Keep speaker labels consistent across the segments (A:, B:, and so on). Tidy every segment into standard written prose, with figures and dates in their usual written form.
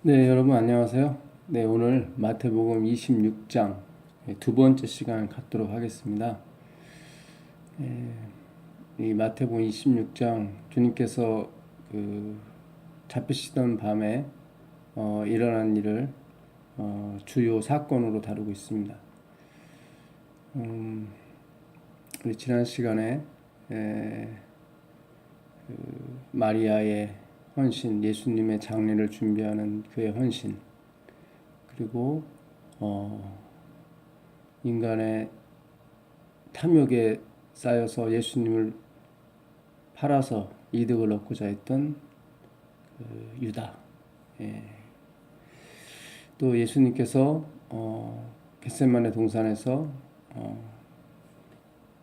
A: 네, 여러분 안녕하세요. 네, 오늘 마태복음 26장 두 번째 시간 갖도록 하겠습니다. 이 마태복음 26장 주님께서 그 잡히시던 밤에 일어난 일을 주요 사건으로 다루고 있습니다. 우리 지난 시간에 마리아의 헌신, 예수님의 장례를 준비하는 그의 헌신, 그리고 인간의 탐욕에 쌓여서 예수님을 팔아서 이득을 얻고자 했던 유다. 예. 또 예수님께서 겟세마네 동산에서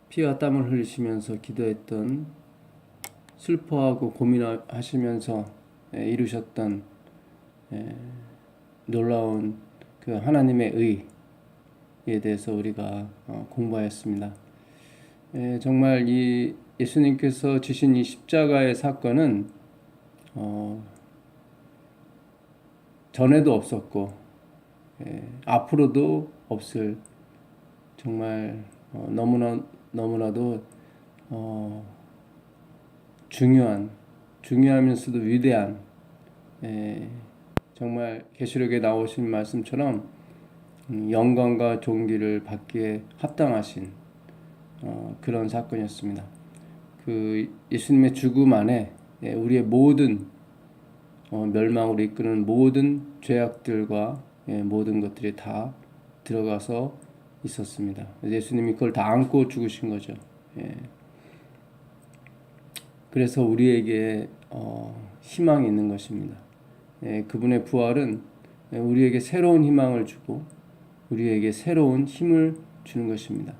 A: 피와 땀을 흘리시면서 기도했던, 슬퍼하고 고민하시면서 이루셨던 놀라운 그 하나님의 의에 대해서 우리가 공부하였습니다. 정말 이 예수님께서 지신 이 십자가의 사건은 전에도 없었고 앞으로도 없을, 정말 너무나도 중요하면서도 위대한, 정말 계시록에 나오신 말씀처럼 영광과 존귀를 받기에 합당하신 그런 사건이었습니다. 그 예수님의 죽음 안에 우리의 모든 멸망으로 이끄는 모든 죄악들과 모든 것들이 다 들어가서 있었습니다. 예수님이 그걸 다 안고 죽으신 거죠. 그래서 우리에게 희망이 있는 것입니다. 그분의 부활은 우리에게 새로운 희망을 주고 우리에게 새로운 힘을 주는 것입니다.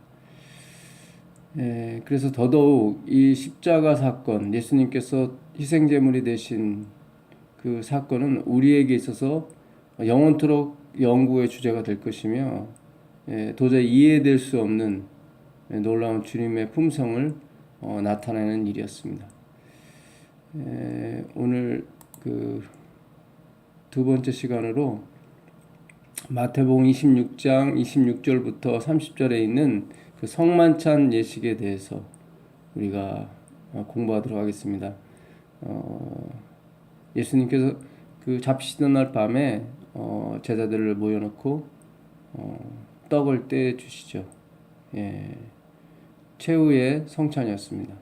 A: 그래서 더더욱 이 십자가 사건, 예수님께서 희생제물이 되신 그 사건은 우리에게 있어서 영원토록 연구의 주제가 될 것이며, 도저히 이해될 수 없는 놀라운 주님의 품성을 나타내는 일이었습니다. 오늘 그 두 번째 시간으로 마태복음 26장 26절부터 30절에 있는 그 성만찬 예식에 대해서 우리가 공부하도록 하겠습니다. 예수님께서 그 잡히시던 날 밤에 제자들을 모여놓고 떡을 떼 주시죠. 최후의 성찬이었습니다.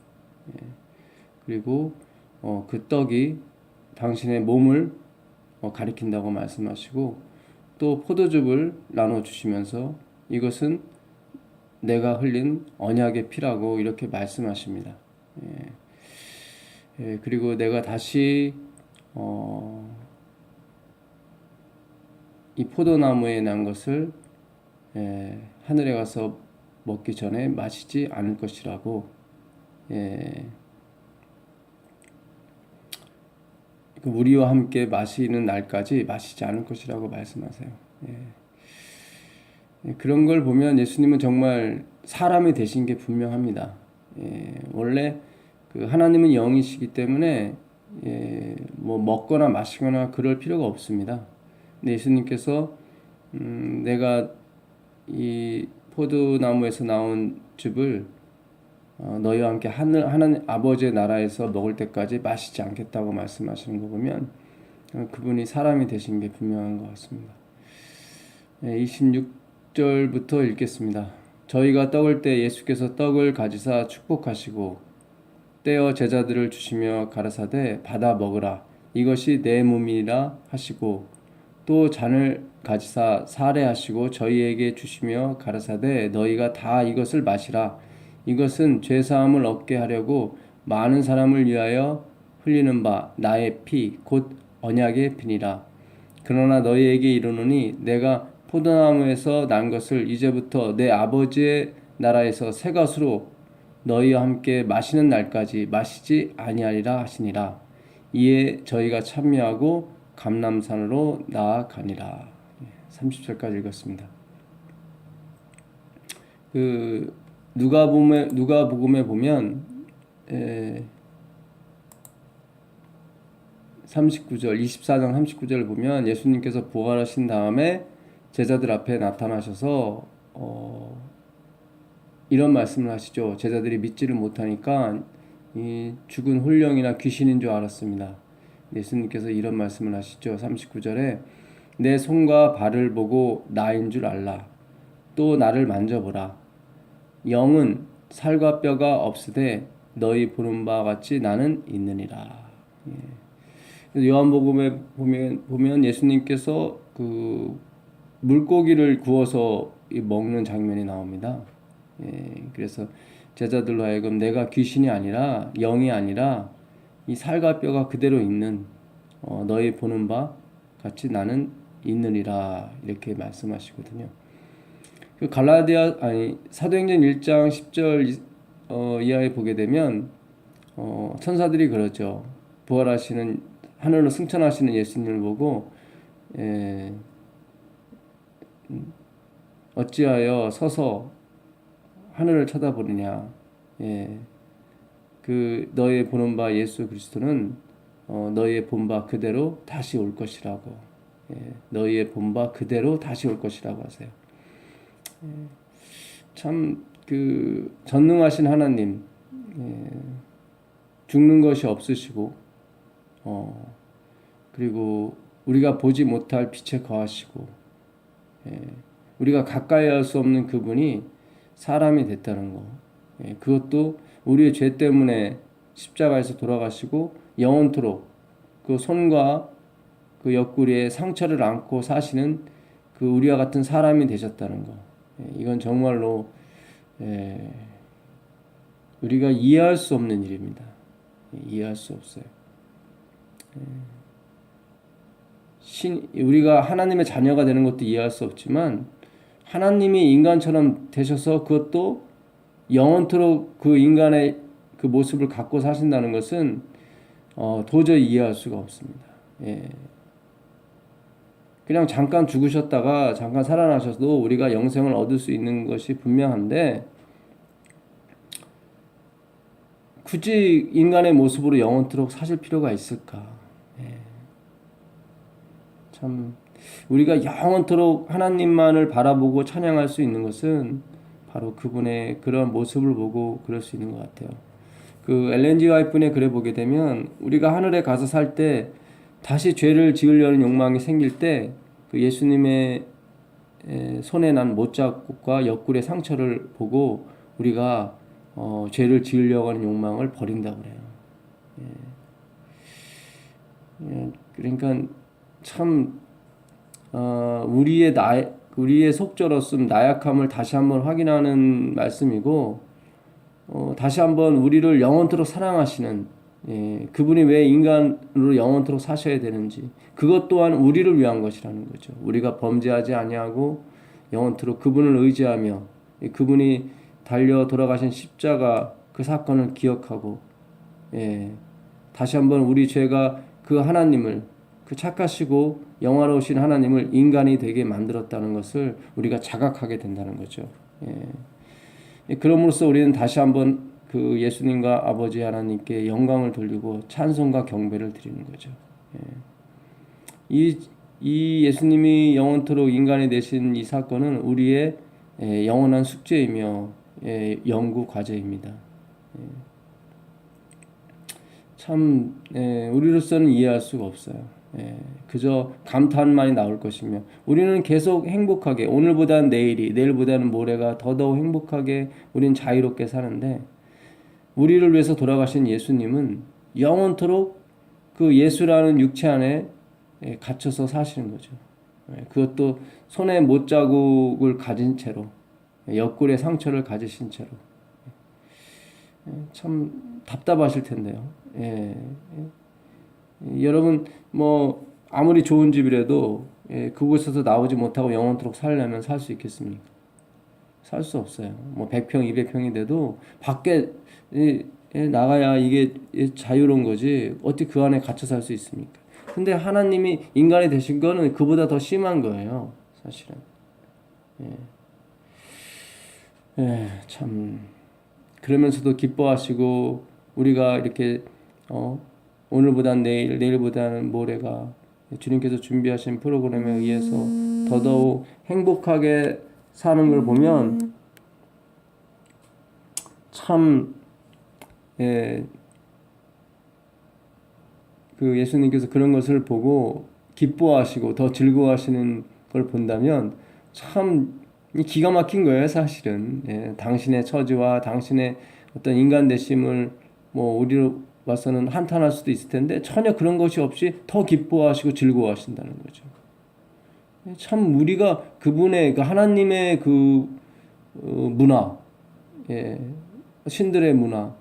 A: 그리고 그 떡이 당신의 몸을 가리킨다고 말씀하시고, 또 포도즙을 나눠주시면서 이것은 내가 흘린 언약의 피라고 이렇게 말씀하십니다. 그리고 내가 다시 이 포도나무에 난 것을 하늘에 가서 먹기 전에 마시지 않을 것이라고, 우리와 함께 마시는 날까지 마시지 않을 것이라고 말씀하세요. 그런 걸 보면 예수님은 정말 사람이 되신 게 분명합니다. 원래 그 하나님은 영이시기 때문에 뭐 먹거나 마시거나 그럴 필요가 없습니다. 근데 예수님께서 내가 이 포도나무에서 나온 즙을 너희와 함께 하나님 아버지의 나라에서 먹을 때까지 마시지 않겠다고 말씀하시는 거 보면 그분이 사람이 되신 게 분명한 것 같습니다. 26절부터 읽겠습니다. 저희가 떡을 때 예수께서 떡을 가지사 축복하시고 떼어 제자들을 주시며 가라사대 받아 먹으라, 이것이 내 몸이라 하시고, 또 잔을 가지사 사례하시고 저희에게 주시며 가라사대 너희가 다 이것을 마시라, 이것은 죄사함을 얻게 하려고 많은 사람을 위하여 흘리는 바 나의 피 곧 언약의 피니라. 그러나 너희에게 이르노니 내가 포도나무에서 난 것을 이제부터 내 아버지의 나라에서 새 것으로 너희와 함께 마시는 날까지 마시지 아니하리라 하시니라. 이에 저희가 참여하고 감람산으로 나아가니라. 30절까지 읽었습니다. 그 누가복음에 보면 39절, 24장 39절을 보면 예수님께서 부활하신 다음에 제자들 앞에 나타나셔서 이런 말씀을 하시죠. 제자들이 믿지를 못하니까 이 죽은 홀령이나 귀신인 줄 알았습니다. 예수님께서 이런 말씀을 하시죠. 39절에 내 손과 발을 보고 나인 줄 알라. 또 나를 만져보라. 영은 살과 뼈가 없으되 너희 보는 바와 같이 나는 있느니라. 요한복음에 보면 예수님께서 그 물고기를 구워서 먹는 장면이 나옵니다. 그래서 제자들로 하여금 내가 귀신이 아니라 영이 아니라 이 살과 뼈가 그대로 있는 너희 보는 바 같이 나는 있느니라 이렇게 말씀하시거든요. 그 사도행전 1장 10절 이하에 보게 되면 천사들이 그러죠. 부활하시는 하늘로 승천하시는 예수님을 보고 어찌하여 서서 하늘을 쳐다보느냐. 그 너의 보는 바 예수 그리스도는 너희의 본 바 그대로 다시 올 것이라고. 너희의 본 바 그대로 다시 올 것이라고 하세요. 참 그 전능하신 하나님, 죽는 것이 없으시고 그리고 우리가 보지 못할 빛에 거하시고 우리가 가까이 할 수 없는 그분이 사람이 됐다는 거. 그것도 우리의 죄 때문에 십자가에서 돌아가시고 영원토록 그 손과 그 옆구리에 상처를 안고 사시는 그 우리와 같은 사람이 되셨다는 거. 이건 정말로 우리가 이해할 수 없는 일입니다. 이해할 수 없어요. 우리가 하나님의 자녀가 되는 것도 이해할 수 없지만 하나님이 인간처럼 되셔서 그것도 영원토록 그 인간의 그 모습을 갖고 사신다는 것은 도저히 이해할 수가 없습니다. 그냥 잠깐 죽으셨다가 잠깐 살아나셔도 우리가 영생을 얻을 수 있는 것이 분명한데 굳이 인간의 모습으로 영원토록 사실 필요가 있을까? 참 우리가 영원토록 하나님만을 바라보고 찬양할 수 있는 것은 바로 그분의 그런 모습을 보고 그럴 수 있는 것 같아요. 그 엘렌 G 화이트의 글에 보게 되면 우리가 하늘에 가서 살 때 다시 죄를 지으려는 욕망이 생길 때 그 예수님의 손에 난 못자국과 옆구리의 상처를 보고 우리가 죄를 지으려고 하는 욕망을 버린다고 그래요. 그러니까 참 우리의 속죄로씀 나약함을 다시 한번 확인하는 말씀이고 다시 한번 우리를 영원토록 사랑하시는 그분이 왜 인간으로 영원토록 사셔야 되는지 그것 또한 우리를 위한 것이라는 거죠. 우리가 범죄하지 아니하고 영원토록 그분을 의지하며 그분이 달려 돌아가신 십자가 그 사건을 기억하고 다시 한번 우리 죄가 그 하나님을 그 착하시고 영화로우신 하나님을 인간이 되게 만들었다는 것을 우리가 자각하게 된다는 거죠. 그럼으로써 우리는 다시 한번 그 예수님과 아버지 하나님께 영광을 돌리고 찬송과 경배를 드리는 거죠. 이 예수님이 영원토록 인간이 되신 이 사건은 우리의 영원한 숙제이며 연구 과제입니다. 참 우리로서는 이해할 수가 없어요. 그저 감탄만이 나올 것이며 우리는 계속 행복하게 오늘보다는 내일이 내일보다는 모레가 더더욱 행복하게 우리는 자유롭게 사는데 우리를 위해서 돌아가신 예수님은 영원토록 그 예수라는 육체 안에 갇혀서 사시는 거죠. 그것도 손에 못자국을 가진 채로 옆구리에 상처를 가지신 채로 참 답답하실 텐데요. 여러분 뭐 아무리 좋은 집이라도 그곳에서 나오지 못하고 영원토록 살려면 살 수 있겠습니까? 살 수 없어요. 뭐 100평, 200평이 돼도 밖에 나가야 이게 자유로운 거지 어떻게 그 안에 갇혀 살 수 있습니까? 근데 하나님이 인간이 되신 거는 그보다 더 심한 거예요. 사실은. 참 그러면서도 기뻐하시고 우리가 이렇게 오늘보단 내일, 내일보다는 모레가 주님께서 준비하신 프로그램에 의해서 더더욱 행복하게 사는 걸 보면 참, 예, 그 예수님께서 그런 것을 보고 기뻐하시고 더 즐거워하시는 걸 본다면 참 기가 막힌 거예요, 사실은. 예, 당신의 처지와 당신의 어떤 인간 되심을 뭐 우리로 봐서는 한탄할 수도 있을 텐데 전혀 그런 것이 없이 더 기뻐하시고 즐거워하신다는 거죠. 참 우리가 그분의 그 하나님의 그 문화, 예, 신들의 문화,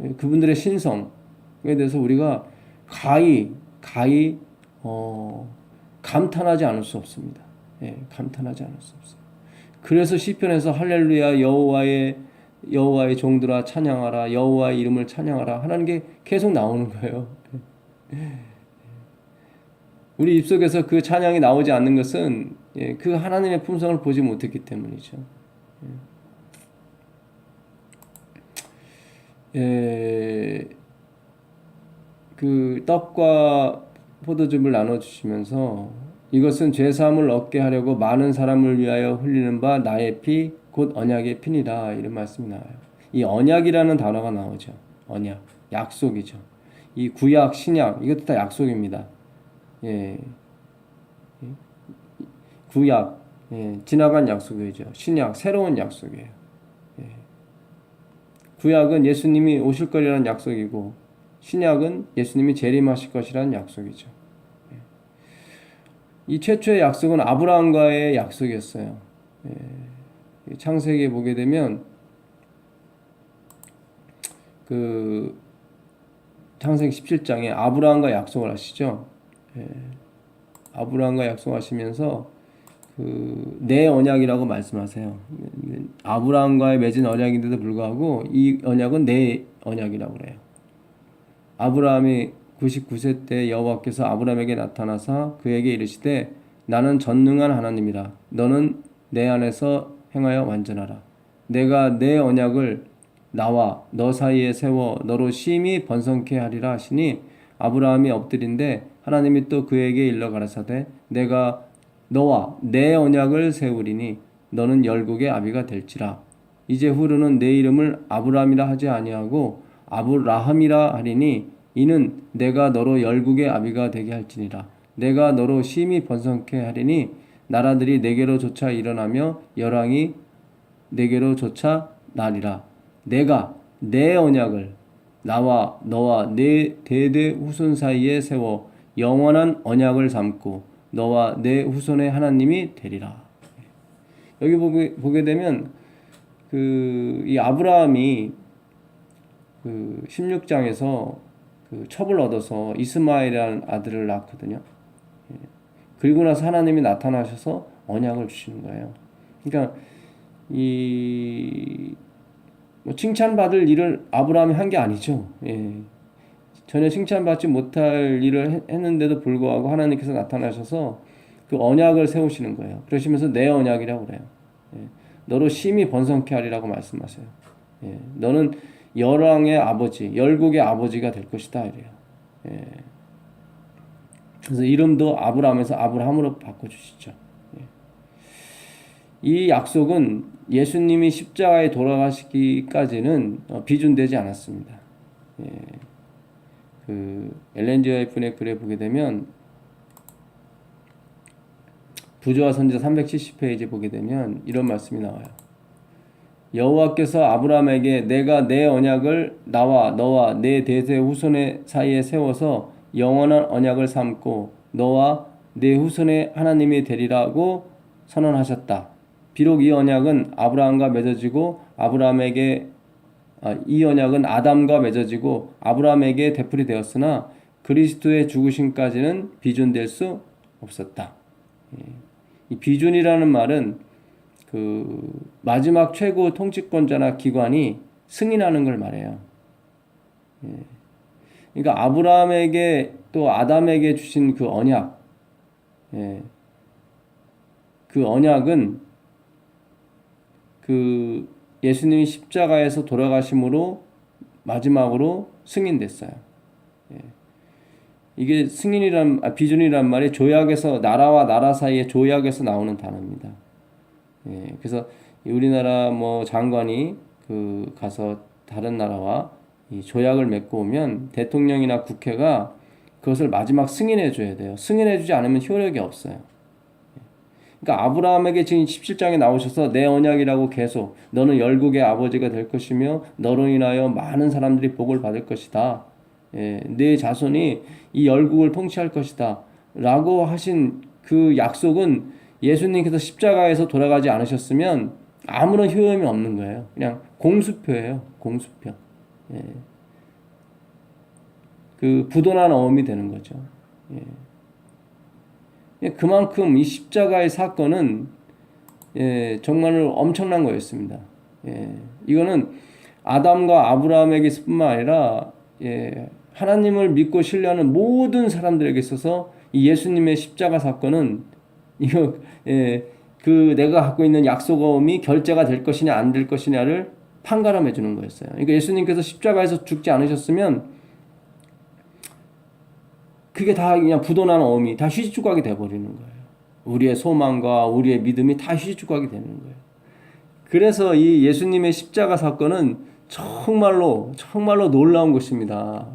A: 예, 그분들의 신성에 대해서 우리가 가히 감탄하지 않을 수 없습니다. 예, 감탄하지 않을 수 없어요. 그래서 시편에서 할렐루야 여호와의 종들아 찬양하라 여호와의 이름을 찬양하라 하는 게 계속 나오는 거예요. 우리 입속에서 그 찬양이 나오지 않는 것은 예, 그 하나님의 품성을 보지 못했기 때문이죠. 예, 그 떡과 포도즙을 나눠주시면서 이것은 죄사함을 얻게 하려고 많은 사람을 위하여 흘리는 바 나의 피 곧 언약의 피니라 이런 말씀이 나와요. 이 언약이라는 단어가 나오죠. 언약, 약속이죠. 이 구약, 신약 이것도 다 약속입니다. 예, 구약, 예, 지나간 약속이죠. 신약, 새로운 약속이에요. 예. 구약은 예수님이 오실 거라는 약속이고 신약은 예수님이 재림하실 것이라는 약속이죠. 예. 이 최초의 약속은 아브라함과의 약속이었어요. 예. 창세기에 보게 되면 그 창세기 17장에 아브라함과 약속을 하시죠. 예. 아브라함과 약속하시면서 그 내 언약이라고 말씀하세요. 아브라함과의 맺은 언약인데도 불구하고 이 언약은 내 언약이라고 그래요. 아브라함이 99세 때 여호와께서 아브라함에게 나타나사 그에게 이르시되 나는 전능한 하나님이라 너는 내 안에서 행하여 완전하라. 내가 내 언약을 나와 너 사이에 세워 너로 심히 번성케 하리라 하시니 아브라함이 엎드린데 하나님이 또 그에게 일러 가라사대 내가 너와 내 언약을 세우리니 너는 열국의 아비가 될지라. 이제 후로는 내 이름을 아브라함이라 하지 아니하고 아브라함이라 하리니 이는 내가 너로 열국의 아비가 되게 할지니라. 내가 너로 심히 번성케 하리니 나라들이 내게로 쫓아 일어나며 열왕이 내게로 쫓아 나리라. 내가 내 언약을 나와 너와 내 대대 후손 사이에 세워 영원한 언약을 삼고 너와 내 후손의 하나님이 되리라. 여기 보게 되면 이 아브라함이 그 16장에서 그 첩을 얻어서 이스마엘이라는 아들을 낳거든요. 그리고 나서 하나님이 나타나셔서 언약을 주시는 거예요. 그러니까 뭐 칭찬받을 일을 아브라함이 한 게 아니죠. 예. 전혀 칭찬받지 못할 일을 했는데도 불구하고 하나님께서 나타나셔서 그 언약을 세우시는 거예요. 그러시면서 내 언약이라고 그래요. 예. 너로 심히 번성케 하리라고 말씀하세요. 예. 너는 열왕의 아버지, 열국의 아버지가 될 것이다 이래요. 예. 그래서 이름도 아브라함에서 아브라함으로 바꿔주시죠. 예. 이 약속은 예수님이 십자가에 돌아가시기까지는 비준되지 않았습니다. 예. 그 엘렌 G. 화이트의 글에 보게 되면 부조와 선지자 370페이지 보게 되면 이런 말씀이 나와요. 여호와께서 아브라함에게 내가 내 언약을 나와 너와 내 대세 후손의 사이에 세워서 영원한 언약을 삼고 너와 내 후손의 하나님이 되리라고 선언하셨다. 비록 이 언약은 아브라함과 맺어지고 이 언약은 아담과 맺어지고 아브라함에게 되풀이 되었으나 그리스도의 죽으심까지는 비준될 수 없었다. 이 비준이라는 말은 그 마지막 최고 통치권자나 기관이 승인하는 걸 말해요. 그러니까 아브라함에게 또 아담에게 주신 그 언약, 그 언약은 그 예수님이 십자가에서 돌아가심으로 마지막으로 승인됐어요. 이게 비준이란 말이 조약에서 나라와 나라 사이의 조약에서 나오는 단어입니다. 예, 그래서 우리나라 뭐 장관이 가서 다른 나라와 이 조약을 맺고 오면 대통령이나 국회가 그것을 마지막 승인해 줘야 돼요. 승인해 주지 않으면 효력이 없어요. 그러니까 아브라함에게 지금 17장에 나오셔서 내 언약이라고 계속 너는 열국의 아버지가 될 것이며 너로 인하여 많은 사람들이 복을 받을 것이다. 예, 네 자손이 이 열국을 통치할 것이다. 라고 하신 그 약속은 예수님께서 십자가에서 돌아가지 않으셨으면 아무런 효험이 없는 거예요. 그냥 공수표예요. 공수표. 예. 그 부도난 어음이 되는 거죠. 예. 그만큼 이 십자가의 사건은 정말로 엄청난 거였습니다. 이거는 아담과 아브라함에게뿐만 아니라 하나님을 믿고 신뢰하는 모든 사람들에게 있어서 이 예수님의 십자가 사건은 이거 내가 갖고 있는 약속음이 결제가 될 것이냐 안 될 것이냐를 판가름해 주는 거였어요. 그러니까 예수님께서 십자가에서 죽지 않으셨으면 그게 다 그냥 부도난 어음이 다 휘지조각이 돼버리는 거예요. 우리의 소망과 우리의 믿음이 다 휘지조각이 되는 거예요. 그래서 이 예수님의 십자가 사건은 정말로 놀라운 것입니다.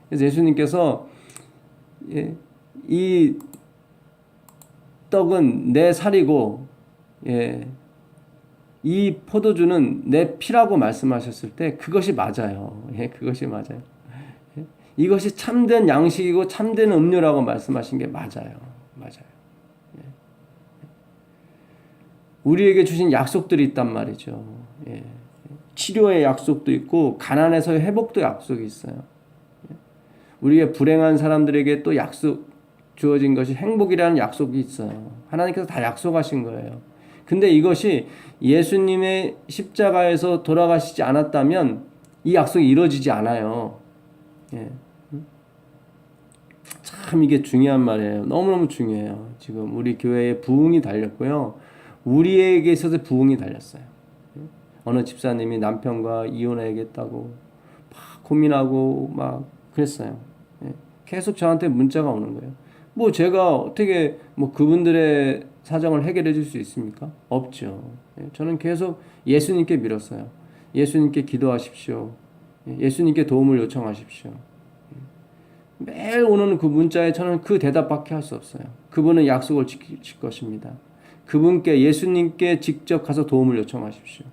A: 그래서 예수님께서 이 떡은 내 살이고 이 포도주는 내 피라고 말씀하셨을 때 그것이 맞아요. 그것이 맞아요. 이것이 참된 양식이고 참된 음료라고 말씀하신 게 맞아요. 우리에게 주신 약속들이 있단 말이죠. 치료의 약속도 있고 가난에서의 회복도 약속이 있어요. 우리의 불행한 사람들에게 또 약속 주어진 것이 행복이라는 약속이 있어요. 하나님께서 다 약속하신 거예요. 근데 이것이 예수님의 십자가에서 돌아가시지 않았다면 이 약속이 이루어지지 않아요. 참 이게 중요한 말이에요. 너무너무 중요해요. 지금 우리 교회에 부흥이 달렸고요. 우리에게 있어서 부흥이 달렸어요. 어느 집사님이 남편과 이혼해야겠다고 막 고민하고 막 그랬어요. 계속 저한테 문자가 오는 거예요. 뭐 제가 어떻게 뭐 그분들의 사정을 해결해 줄 수 있습니까? 없죠. 저는 계속 예수님께 밀었어요. 예수님께 기도하십시오. 예수님께 도움을 요청하십시오. 매일 오는 그 문자에 저는 그 대답밖에 할 수 없어요. 그분은 약속을 지킬 것입니다. 그분께 예수님께 직접 가서 도움을 요청하십시오.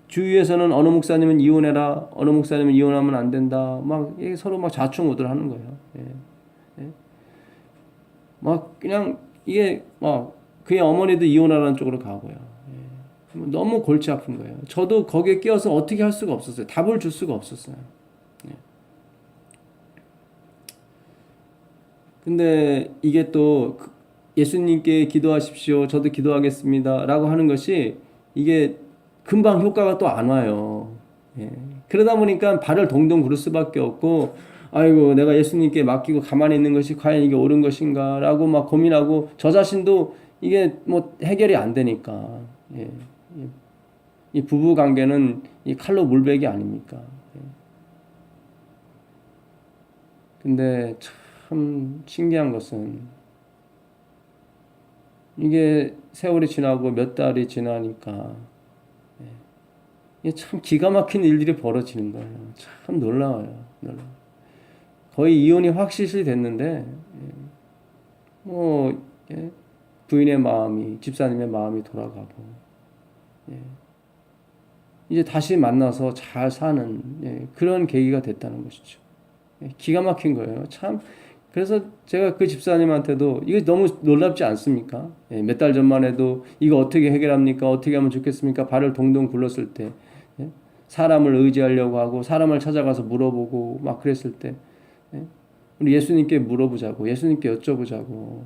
A: 주위에서는 어느 목사님은 이혼해라, 어느 목사님은 이혼하면 안 된다, 막 서로 막 좌충우돌 하는 거예요. 막 그냥 이게 막 그의 어머니도 이혼하라는 쪽으로 가고요. 너무 골치 아픈 거예요. 저도 거기에 끼어서 어떻게 할 수가 없었어요. 답을 줄 수가 없었어요. 근데 이게 또 예수님께 기도하십시오. 저도 기도하겠습니다. 라고 하는 것이 이게 금방 효과가 또 안 와요. 그러다 보니까 발을 동동 구를 수밖에 없고, 아이고, 내가 예수님께 맡기고 가만히 있는 것이 과연 이게 옳은 것인가? 라고 막 고민하고, 저 자신도 이게 뭐 해결이 안 되니까. 이 부부 관계는 이 칼로 물베기 아닙니까? 근데 참 신기한 것은 이게 세월이 지나고 몇 달이 지나니까 이게 참 기가 막힌 일들이 벌어지는 거예요. 참 놀라워요. 거의 이혼이 확실시 됐는데 부인의 마음이, 집사님의 마음이 돌아가고 이제 다시 만나서 잘 사는 그런 계기가 됐다는 것이죠. 기가 막힌 거예요. 참. 그래서 제가 그 집사님한테도 이거 너무 놀랍지 않습니까? 몇 달 전만 해도 이거 어떻게 해결합니까? 어떻게 하면 좋겠습니까? 발을 동동 굴렀을 때 사람을 의지하려고 하고 사람을 찾아가서 물어보고 막 그랬을 때 우리 예수님께 물어보자고, 예수님께 여쭤보자고.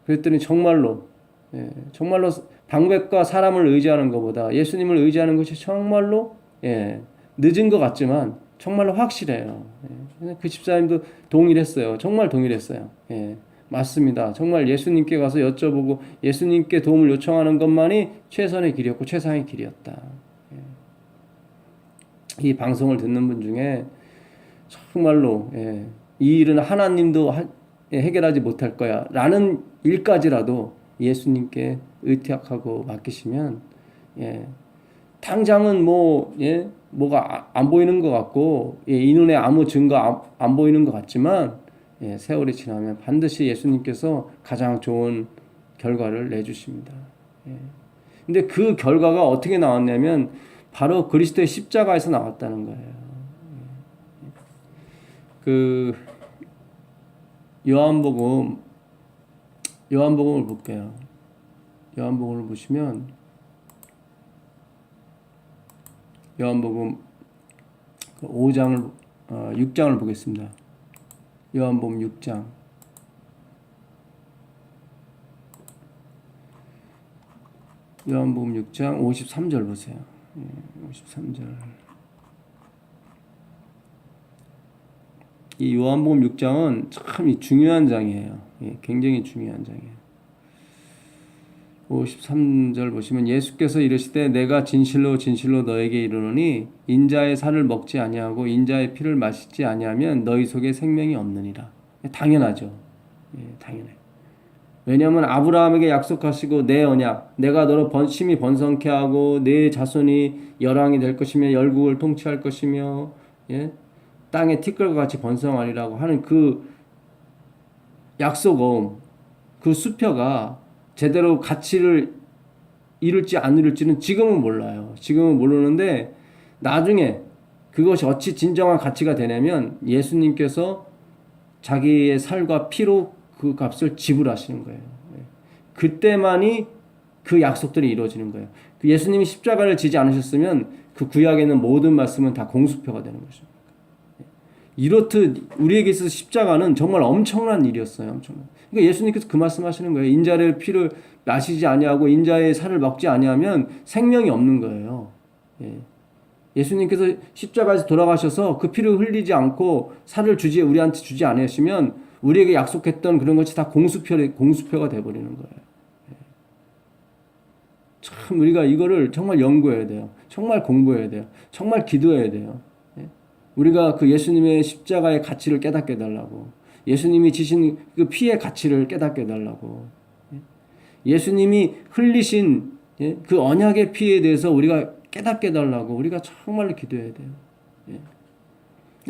A: 그랬더니 정말로 방백과 사람을 의지하는 것보다 예수님을 의지하는 것이 정말로 늦은 것 같지만 정말로 확실해요. 그 집사님도 동일했어요. 정말 동일했어요. 맞습니다. 정말 예수님께 가서 여쭤보고 예수님께 도움을 요청하는 것만이 최선의 길이었고 최상의 길이었다. 이 방송을 듣는 분 중에 정말로 이 일은 하나님도 해결하지 못할 거야 라는 일까지라도 예수님께 의탁하고 맡기시면 당장은 뭐가 안 보이는 것 같고 이 눈에 아무 증거 안 보이는 것 같지만 세월이 지나면 반드시 예수님께서 가장 좋은 결과를 내주십니다. 근데 그 결과가 어떻게 나왔냐면 바로 그리스도의 십자가에서 나왔다는 거예요. 그 요한복음을 볼게요. 요한복음을 보시면 요한복음 5장을 6장을 보겠습니다. 요한복음 6장 요한복음 6장 53절 보세요. 53절. 이 요한복음 6장은 참 중요한 장이에요. 굉장히 중요한 장이에요. 53절 보시면 예수께서 이르시되 내가 진실로 진실로 너에게 이르노니 인자의 살을 먹지 아니하고 인자의 피를 마시지 아니하면 너희 속에 생명이 없느니라. 당연하죠. 당연해요. 왜냐하면 아브라함에게 약속하시고 내 언약, 내가 너를 심히 번성케 하고 내 자손이 열왕이 될 것이며 열국을 통치할 것이며 땅의 티끌과 같이 번성하리라고 하는 그 약속은 그 수표가 제대로 가치를 이룰지 안 이룰지는 지금은 몰라요. 지금은 모르는데 나중에 그것이 어찌 진정한 가치가 되냐면 예수님께서 자기의 살과 피로 그 값을 지불하시는 거예요. 그때만이 그 약속들이 이루어지는 거예요. 예수님이 십자가를 지지 않으셨으면 그 구약에 있는 모든 말씀은 다 공수표가 되는 거죠. 이렇듯 우리에게 있어서 십자가는 정말 엄청난 일이었어요. 엄청난. 그러니까 예수님께서 그 말씀하시는 거예요. 인자의 피를 마시지 아니하고 인자의 살을 먹지 아니하면 생명이 없는 거예요. 예수님께서 십자가에서 돌아가셔서 그 피를 흘리지 않고 살을 우리한테 주지 않으시면 우리에게 약속했던 그런 것이 다 공수표가 돼버리는 거예요. 참 우리가 이거를 정말 연구해야 돼요. 정말 공부해야 돼요. 정말 기도해야 돼요. 우리가 그 예수님의 십자가의 가치를 깨닫게 해달라고. 예수님이 지신 그 피의 가치를 깨닫게 해달라고. 예수님이 흘리신 그 언약의 피에 대해서 우리가 깨닫게 해달라고 우리가 정말로 기도해야 돼요.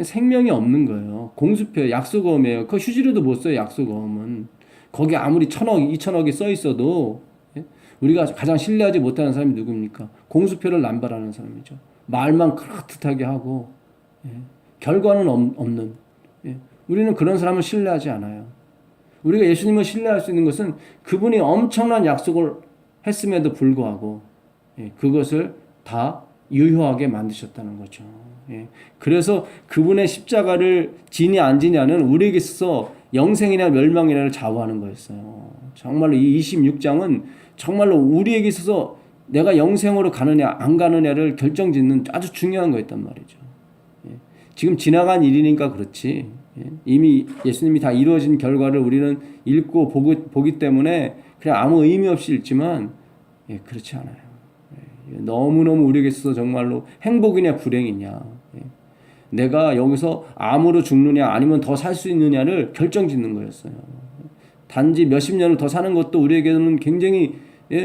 A: 생명이 없는 거예요. 공수표, 약속어음이에요. 그 휴지로도 못 써요, 약속어음은. 거기 아무리 1,000억, 2,000억이 써 있어도 우리가 가장 신뢰하지 못하는 사람이 누굽니까? 공수표를 남발하는 사람이죠. 말만 그렇듯하게 하고 결과는 없는. 우리는 그런 사람을 신뢰하지 않아요. 우리가 예수님을 신뢰할 수 있는 것은 그분이 엄청난 약속을 했음에도 불구하고 그것을 다 유효하게 만드셨다는 거죠. 그래서 그분의 십자가를 지냐 안 지냐는 우리에게 있어서 영생이나 멸망이나를 좌우하는 거였어요. 정말로 이 26장은 정말로 우리에게 있어서 내가 영생으로 가느냐 안 가느냐를 결정짓는 아주 중요한 거였단 말이죠. 지금 지나간 일이니까 그렇지. 이미 예수님이 다 이루어진 결과를 우리는 읽고 보기 때문에 그냥 아무 의미 없이 읽지만 그렇지 않아요. 너무너무 우리에게 있어서 정말로 행복이냐 불행이냐, 내가 여기서 암으로 죽느냐 아니면 더 살 수 있느냐를 결정짓는 거였어요. 단지 몇십 년을 더 사는 것도 우리에게는 굉장히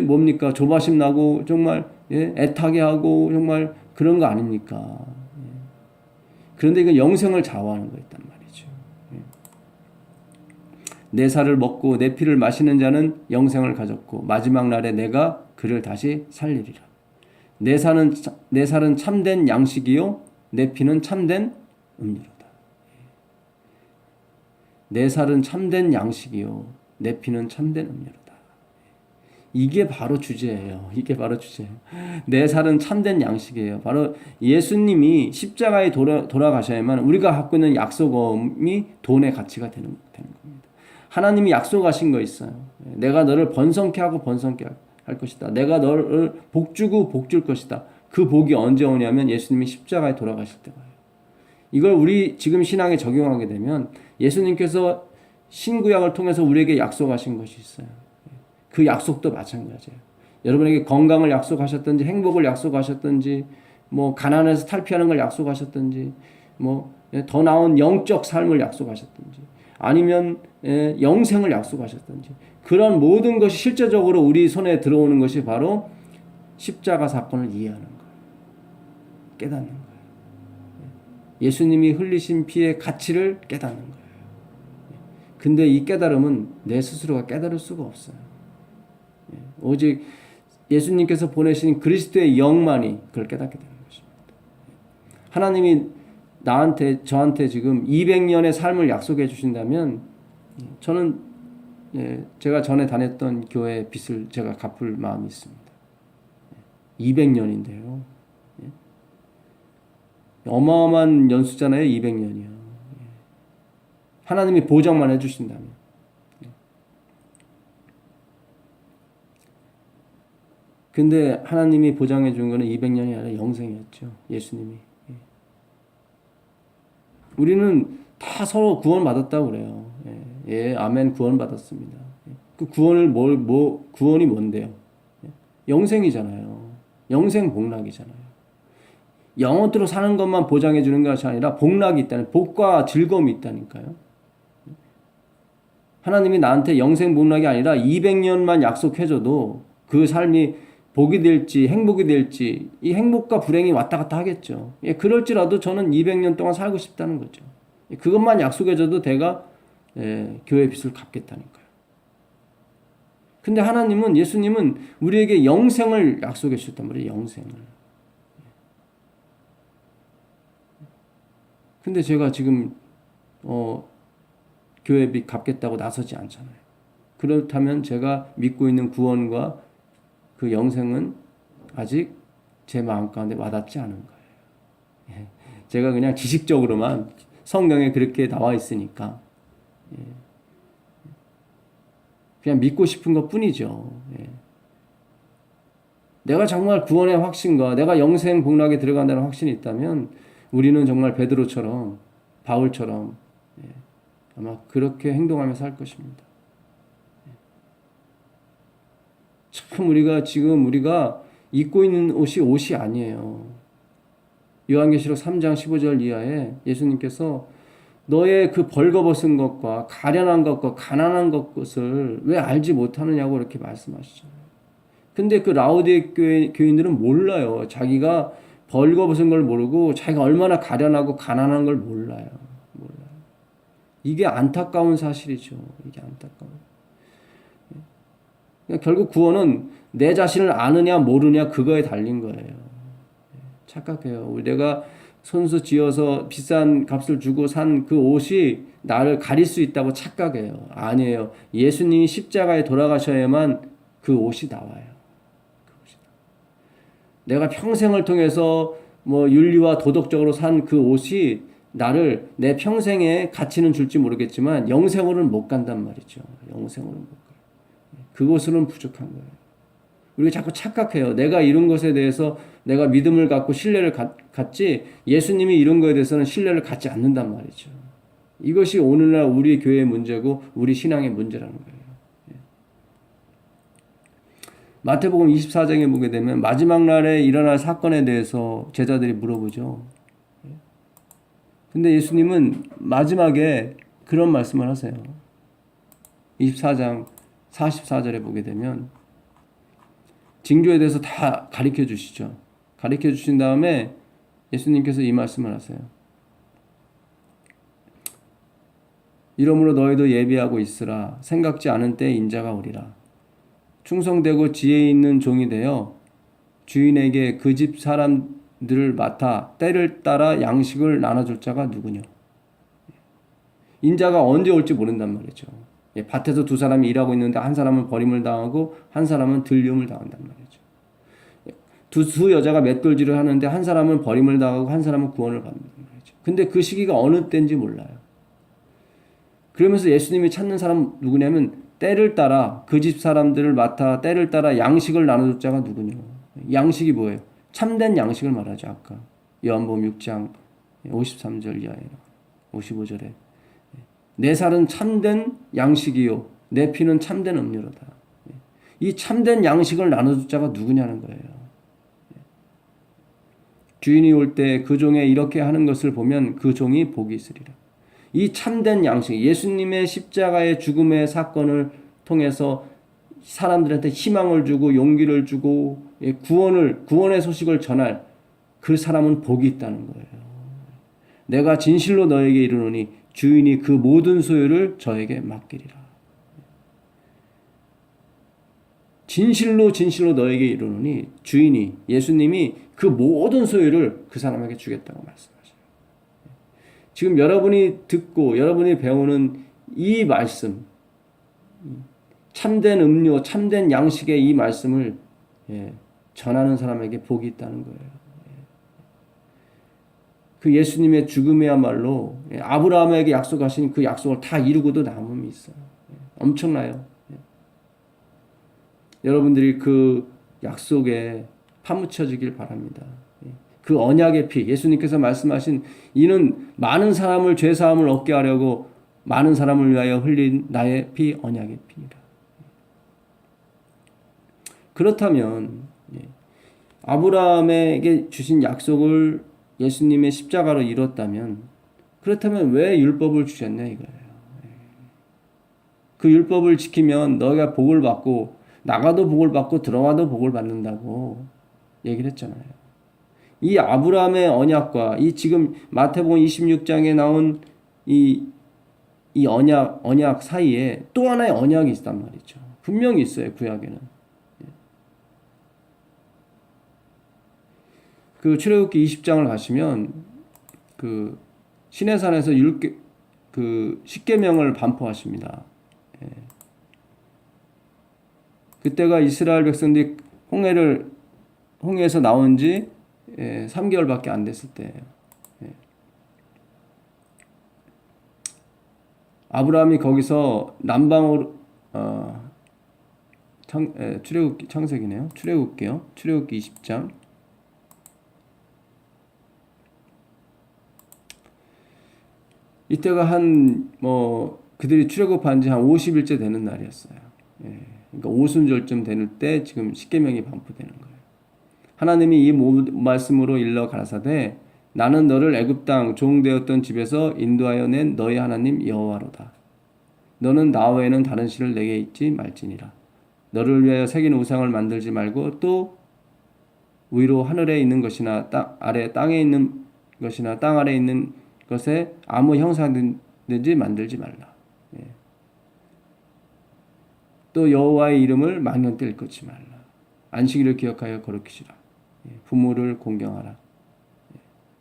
A: 뭡니까 조바심 나고 정말 애타게 하고 정말 그런 거 아닙니까? 그런데 이건 영생을 좌우하는 거였단 말이죠. 내 살을 먹고 내 피를 마시는 자는 영생을 가졌고 마지막 날에 내가 그를 다시 살리리라. 내 살은 참된 양식이요 내 피는 참된 음료로다. 내 살은 참된 양식이요 내 피는 참된 음료로다. 이게 바로 주제예요. 이게 바로 주제예요. 내 살은 참된 양식이에요. 바로 예수님이 십자가에 돌아가셔야만 우리가 갖고 있는 약속이 돈의 가치가 되는 겁니다. 하나님이 약속하신 거 있어요. 내가 너를 번성케 하고 번성케 할 것이다. 내가 너를 복주고 복줄 것이다. 그 복이 언제 오냐면 예수님이 십자가에 돌아가실 때 와요. 이걸 우리 지금 신앙에 적용하게 되면 예수님께서 신구약을 통해서 우리에게 약속하신 것이 있어요. 그 약속도 마찬가지예요. 여러분에게 건강을 약속하셨든지 행복을 약속하셨든지 뭐 가난에서 탈피하는 걸 약속하셨든지 뭐 더 나은 영적 삶을 약속하셨든지 아니면 영생을 약속하셨든지 그런 모든 것이 실제적으로 우리 손에 들어오는 것이 바로 십자가 사건을 이해하는 거예요. 깨닫는 거예요. 예수님이 흘리신 피의 가치를 깨닫는 거예요. 근데 이 깨달음은 내 스스로가 깨달을 수가 없어요. 오직 예수님께서 보내신 그리스도의 영만이 그걸 깨닫게 되는 것입니다. 하나님이 저한테 지금 200년의 삶을 약속해 주신다면 저는 제가 전에 다녔던 교회 빚을 제가 갚을 마음이 있습니다. 200년인데요. 어마어마한 연수잖아요. 200년이요. 하나님이 보장만 해주신다면. 근데 하나님이 보장해 준 거는 200년이 아니라 영생이었죠. 예수님이. 우리는 다 서로 구원받았다고 그래요. 아멘, 구원받았습니다. 그 구원을 구원이 뭔데요? 영생이잖아요. 영생 복락이잖아요. 영원토록 사는 것만 보장해 주는 것이 아니라 복락이 있다는, 복과 즐거움이 있다니까요. 하나님이 나한테 영생 복락이 아니라 200년만 약속해줘도 그 삶이 복이 될지 행복이 될지 이 행복과 불행이 왔다 갔다 하겠죠. 그럴지라도 저는 200년 동안 살고 싶다는 거죠. 그것만 약속해줘도 내가 교회 빚을 갚겠다니까요. 근데 하나님은, 예수님은 우리에게 영생을 약속해 주셨단 말이에요. 영생을. 근데 제가 지금 교회 빚 갚겠다고 나서지 않잖아요. 그렇다면 제가 믿고 있는 구원과 그 영생은 아직 제 마음 가운데 와닿지 않은 거예요. 제가 그냥 지식적으로만 성경에 그렇게 나와 있으니까 그냥 믿고 싶은 것 뿐이죠. 내가 정말 구원의 확신과 내가 영생 복락에 들어간다는 확신이 있다면 우리는 정말 베드로처럼, 바울처럼 아마 그렇게 행동하며 살 것입니다. 참 우리가 입고 있는 옷이 아니에요. 요한계시록 3장 15절 이하에 예수님께서 너의 그 벌거벗은 것과 가련한 것과 가난한 것을 왜 알지 못하느냐고 이렇게 말씀하시잖아요. 근데 그 라오디게 교인들은 몰라요. 자기가 벌거벗은 걸 모르고 자기가 얼마나 가련하고 가난한 걸 몰라요. 이게 안타까운 사실이죠. 이게 안타까운. 결국 구원은 내 자신을 아느냐 모르냐 그거에 달린 거예요. 착각해요. 내가 손수 지어서 비싼 값을 주고 산 그 옷이 나를 가릴 수 있다고 착각해요. 아니에요. 예수님이 십자가에 돌아가셔야만 그 옷이 나와요. 내가 평생을 통해서 윤리와 도덕적으로 산 그 옷이 나를 내 평생의 가치는 줄지 모르겠지만 영생으로는 못 간단 말이죠. 영생으로는 못 가요. 그것으로는 부족한 거예요. 우리가 자꾸 착각해요. 내가 이룬 것에 대해서 내가 믿음을 갖고 신뢰를 갖지 예수님이 이룬 것에 대해서는 신뢰를 갖지 않는단 말이죠. 이것이 오늘날 우리 교회의 문제고 우리 신앙의 문제라는 거예요. 마태복음 24장에 보게 되면 마지막 날에 일어날 사건에 대해서 제자들이 물어보죠. 근데 예수님은 마지막에 그런 말씀을 하세요. 24장 44절에 보게 되면 징조에 대해서 다 가르쳐 주시죠. 가르쳐 주신 다음에 예수님께서 이 말씀을 하세요. 이러므로 너희도 예비하고 있으라. 생각지 않은 때에 인자가 오리라. 충성되고 지혜 있는 종이 되어 주인에게 그 집 사람들을 맡아 때를 따라 양식을 나눠줄 자가 누구냐. 인자가 언제 올지 모른단 말이죠. 밭에서 두 사람이 일하고 있는데 한 사람은 버림을 당하고 한 사람은 들림을 당한단 말이죠. 두 여자가 맷돌질을 하는데 한 사람은 버림을 당하고 한 사람은 구원을 받는단 말이죠. 근데 그 시기가 어느 때인지 몰라요. 그러면서 예수님이 찾는 사람 누구냐면 때를 따라 그 집 사람들을 맡아 때를 따라 양식을 나눠줄 자가 누구냐. 양식이 뭐예요? 참된 양식을 말하죠. 아까 요한복음 6장 53절 이하에 55절에 내 살은 참된 양식이요 내 피는 참된 음료로다. 이 참된 양식을 나눠줄 자가 누구냐는 거예요. 주인이 올 때 그 종에 이렇게 하는 것을 보면 그 종이 복이 있으리라. 이 참된 양식, 예수님의 십자가의 죽음의 사건을 통해서 사람들한테 희망을 주고 용기를 주고 구원의 소식을 전할 그 사람은 복이 있다는 거예요. 내가 진실로 너에게 이르노니 주인이 그 모든 소유를 저에게 맡기리라. 진실로 너에게 이르노니 주인이, 예수님이 그 모든 소유를 그 사람에게 주겠다고 말씀하셔요. 지금 여러분이 듣고 여러분이 배우는 이 말씀, 참된 음료, 참된 양식의 이 말씀을 전하는 사람에게 복이 있다는 거예요. 그 예수님의 죽음이야말로 아브라함에게 약속하신 그 약속을 다 이루고도 남음이 있어요. 엄청나요. 여러분들이 그 약속에 파묻혀지길 바랍니다. 그 언약의 피, 예수님께서 말씀하신 이는 많은 사람을 죄사함을 얻게 하려고 많은 사람을 위하여 흘린 나의 피, 언약의 피이라. 그렇다면 아브라함에게 주신 약속을 예수님의 십자가로 이뤘다면, 그렇다면 왜 율법을 주셨냐 이거예요. 그 율법을 지키면 너희가 복을 받고 나가도 복을 받고 들어와도 복을 받는다고 얘기를 했잖아요. 이 아브라함의 언약과 이 지금 마태복음 26장에 나온 이 언약 사이에 또 하나의 언약이 있단 말이죠. 분명히 있어요, 구약에는. 그 출애굽기 20장을 가시면 그 시내산에서 그 십계명을 반포하십니다. 그때가 이스라엘 백성들이 홍해에서 나온 지 3개월밖에 안 됐을 때예요. 아브라함이 거기서 남방으로 창세기네요. 출애굽기 20장. 이때가 그들이 출애굽한 지 한 50일째 되는 날이었어요. 그러니까 오순절쯤 되는 때 지금 십계명이 반포되는 거예요. 하나님이 이 말씀으로 일러 가라사대 나는 너를 애굽 땅 종되었던 집에서 인도하여 낸 너희 하나님 여호와로다. 너는 나 외에는 다른 신을 내게 있지 말지니라. 너를 위하여 새긴 우상을 만들지 말고 또 위로 하늘에 있는 것이나 땅에 있는 것이나 땅 아래에 있는 것에 아무 형상든지 만들지 말라. 또 여호와의 이름을 만년때 일컫지 말라. 안식일을 기억하여 거룩히시라. 부모를 공경하라.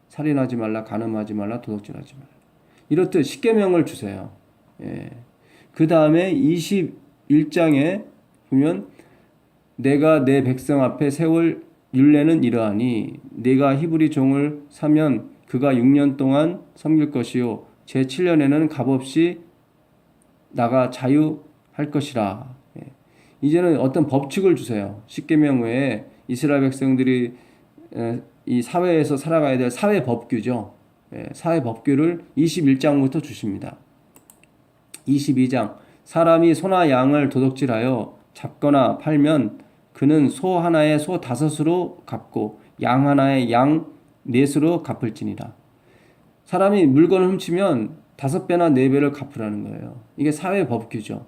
A: 살인하지 말라. 간음하지 말라. 도둑질하지 말라. 이렇듯 십계명을 주세요. 그 다음에 21장에 보면 내가 내 백성 앞에 세울 율례는 이러하니 네가 히브리 종을 사면 그가 6년 동안 섬길 것이요 제 7년에는 값없이 나가 자유할 것이라. 이제는 어떤 법칙을 주세요. 십계명 외에 이스라엘 백성들이 이 사회에서 살아가야 될 사회 법규죠. 사회 법규를 21장부터 주십니다. 22장 사람이 소나 양을 도둑질하여 잡거나 팔면 그는 소 하나에 소 5으로 갚고 양 하나에 양 4으로 갚을지니라. 사람이 물건을 훔치면 5배나 4배를 갚으라는 거예요. 이게 사회 법규죠.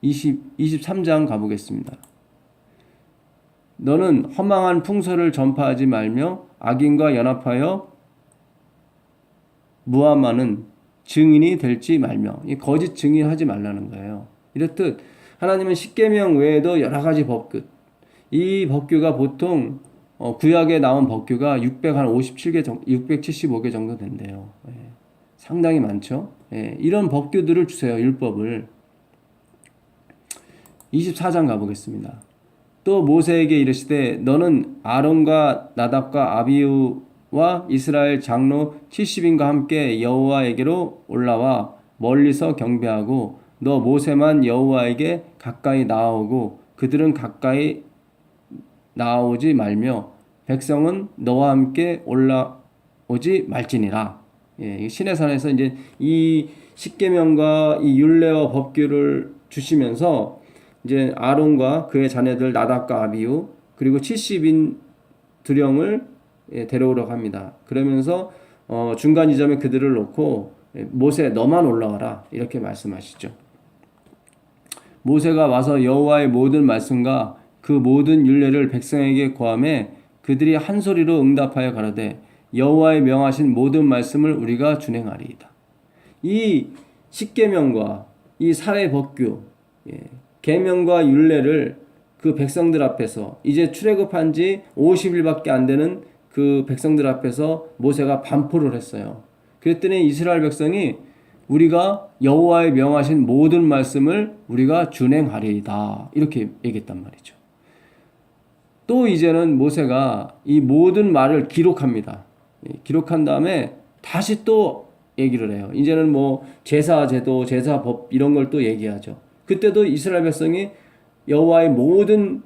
A: 23장 가보겠습니다. 너는 허망한 풍설을 전파하지 말며 악인과 연합하여 무함하는 증인이 될지 말며, 이 거짓 증인하지 말라는 거예요. 이렇듯 하나님은 십계명 외에도 여러 가지 법규, 이 법규가 보통 구약에 나온 법규가 675개 정도 된대요. 상당히 많죠. 이런 법규들을 주세요. 율법을. 24장 가보겠습니다. 또 모세에게 이르시되 너는 아론과 나답과 아비후와 이스라엘 장로 70인과 함께 여호와에게로 올라와 멀리서 경배하고 너 모세만 여호와에게 가까이 나아오고 그들은 가까이 나아오지 말며 백성은 너와 함께 올라오지 말지니라. 시내산에서 이제 이 십계명과 이 율례와 법규를 주시면서 이제 아론과 그의 자녀들 나답과 아비후 그리고 70인 두령을 데려오라고 합니다. 그러면서 중간 지점에 그들을 놓고 모세 너만 올라와라 이렇게 말씀하시죠. 모세가 와서 여호와의 모든 말씀과 그 모든 율례를 백성에게 고하매 그들이 한 소리로 응답하여 가로되 여호와의 명하신 모든 말씀을 우리가 준행하리이다. 이 십계명과 이 사회 법규, 계명과 율례를 그 백성들 앞에서 이제 출애굽한 지 50일밖에 안 되는 그 백성들 앞에서 모세가 반포를 했어요. 그랬더니 이스라엘 백성이 우리가 여호와의 명하신 모든 말씀을 우리가 준행하리이다 이렇게 얘기했단 말이죠. 또 이제는 모세가 이 모든 말을 기록합니다. 기록한 다음에 다시 또 얘기를 해요. 이제는 뭐 제사 제도, 제사 법 이런 걸 또 얘기하죠. 그때도 이스라엘 백성이 여호와의 모든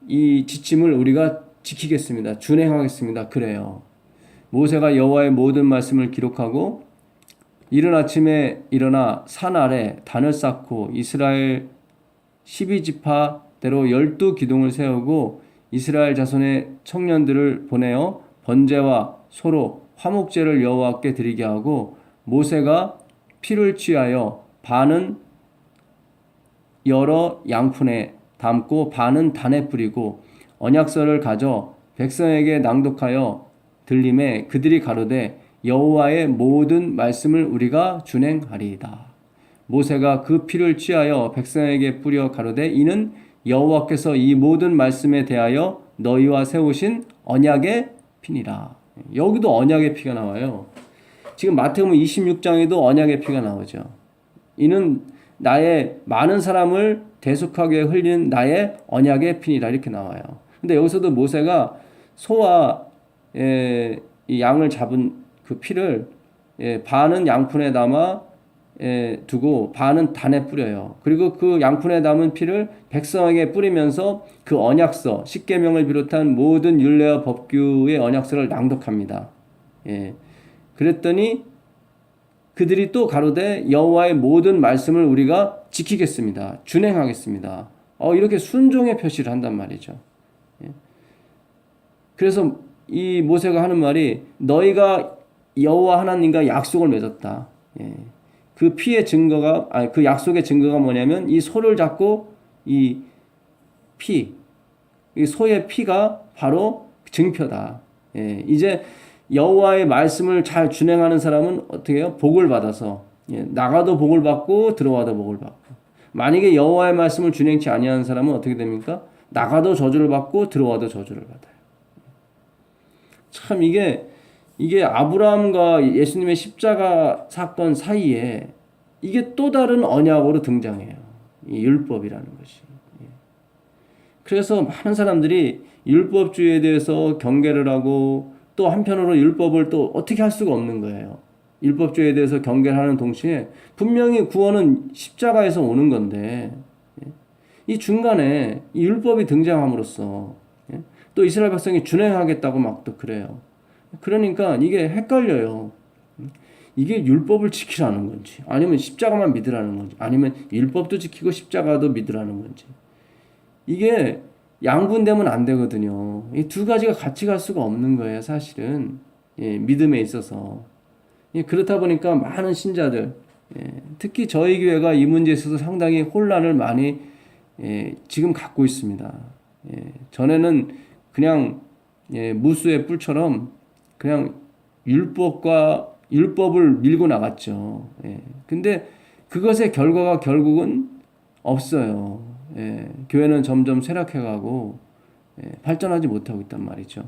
A: 이 지침을 우리가 지키겠습니다. 준행하겠습니다. 그래요. 모세가 여호와의 모든 말씀을 기록하고 이른 아침에 일어나 산 아래 단을 쌓고 이스라엘 12지파대로 12기둥을 세우고 이스라엘 자손의 청년들을 보내어 번제와 소로 화목제를 여호와께 드리게 하고 모세가 피를 취하여 반은 여러 양푼에 담고 반은 단에 뿌리고 언약서를 가져 백성에게 낭독하여 들림에 그들이 가로되 여호와의 모든 말씀을 우리가 준행하리이다. 모세가 그 피를 취하여 백성에게 뿌려 가로되 이는 여호와께서 이 모든 말씀에 대하여 너희와 세우신 언약의 피니라. 여기도 언약의 피가 나와요. 지금 마태복음 26장에도 언약의 피가 나오죠. 이는 나의 많은 사람을 대속하게 흘리는 나의 언약의 피니라 이렇게 나와요. 근데 여기서도 모세가 소와 이 양을 잡은 그 피를 반은 양푼에 담아 두고 반은 단에 뿌려요. 그리고 그 양푼에 담은 피를 백성에게 뿌리면서 그 언약서, 십계명을 비롯한 모든 율례와 법규의 언약서를 낭독합니다. 그랬더니 그들이 또 가로되 여호와의 모든 말씀을 우리가 지키겠습니다. 준행하겠습니다. 이렇게 순종의 표시를 한단 말이죠. 그래서 이 모세가 하는 말이 너희가 여호와 하나님과 약속을 맺었다. 그 피의 증거가 그 약속의 증거가 뭐냐면 이 소를 잡고 이 소의 피가 바로 증표다. 이제 여호와의 말씀을 잘 준행하는 사람은 어떻게 해요? 복을 받아서 나가도 복을 받고 들어와도 복을 받고 만약에 여호와의 말씀을 준행치 아니하는 사람은 어떻게 됩니까? 나가도 저주를 받고 들어와도 저주를 받아요. 참 이게 아브라함과 예수님의 십자가 사건 사이에 이게 또 다른 언약으로 등장해요. 이 율법이라는 것이. 그래서 많은 사람들이 율법주의에 대해서 경계를 하고 또 한편으로 율법을 또 어떻게 할 수가 없는 거예요. 율법주의에 대해서 경계를 하는 동시에 분명히 구원은 십자가에서 오는 건데 이 중간에 이 율법이 등장함으로써 또 이스라엘 백성이 준행하겠다고 막 또 그래요. 그러니까 이게 헷갈려요. 이게 율법을 지키라는 건지 아니면 십자가만 믿으라는 건지 아니면 율법도 지키고 십자가도 믿으라는 건지 이게 양분되면 안 되거든요. 이 두 가지가 같이 갈 수가 없는 거예요, 사실은. 믿음에 있어서. 그렇다 보니까 많은 신자들, 특히 저희 교회가 이 문제에 있어서 상당히 혼란을 많이 지금 갖고 있습니다. 전에는 그냥 무수의 뿔처럼 그냥 율법을 밀고 나갔죠. 근데 그것의 결과가 결국은 없어요. 교회는 점점 쇠락해가고 발전하지 못하고 있단 말이죠.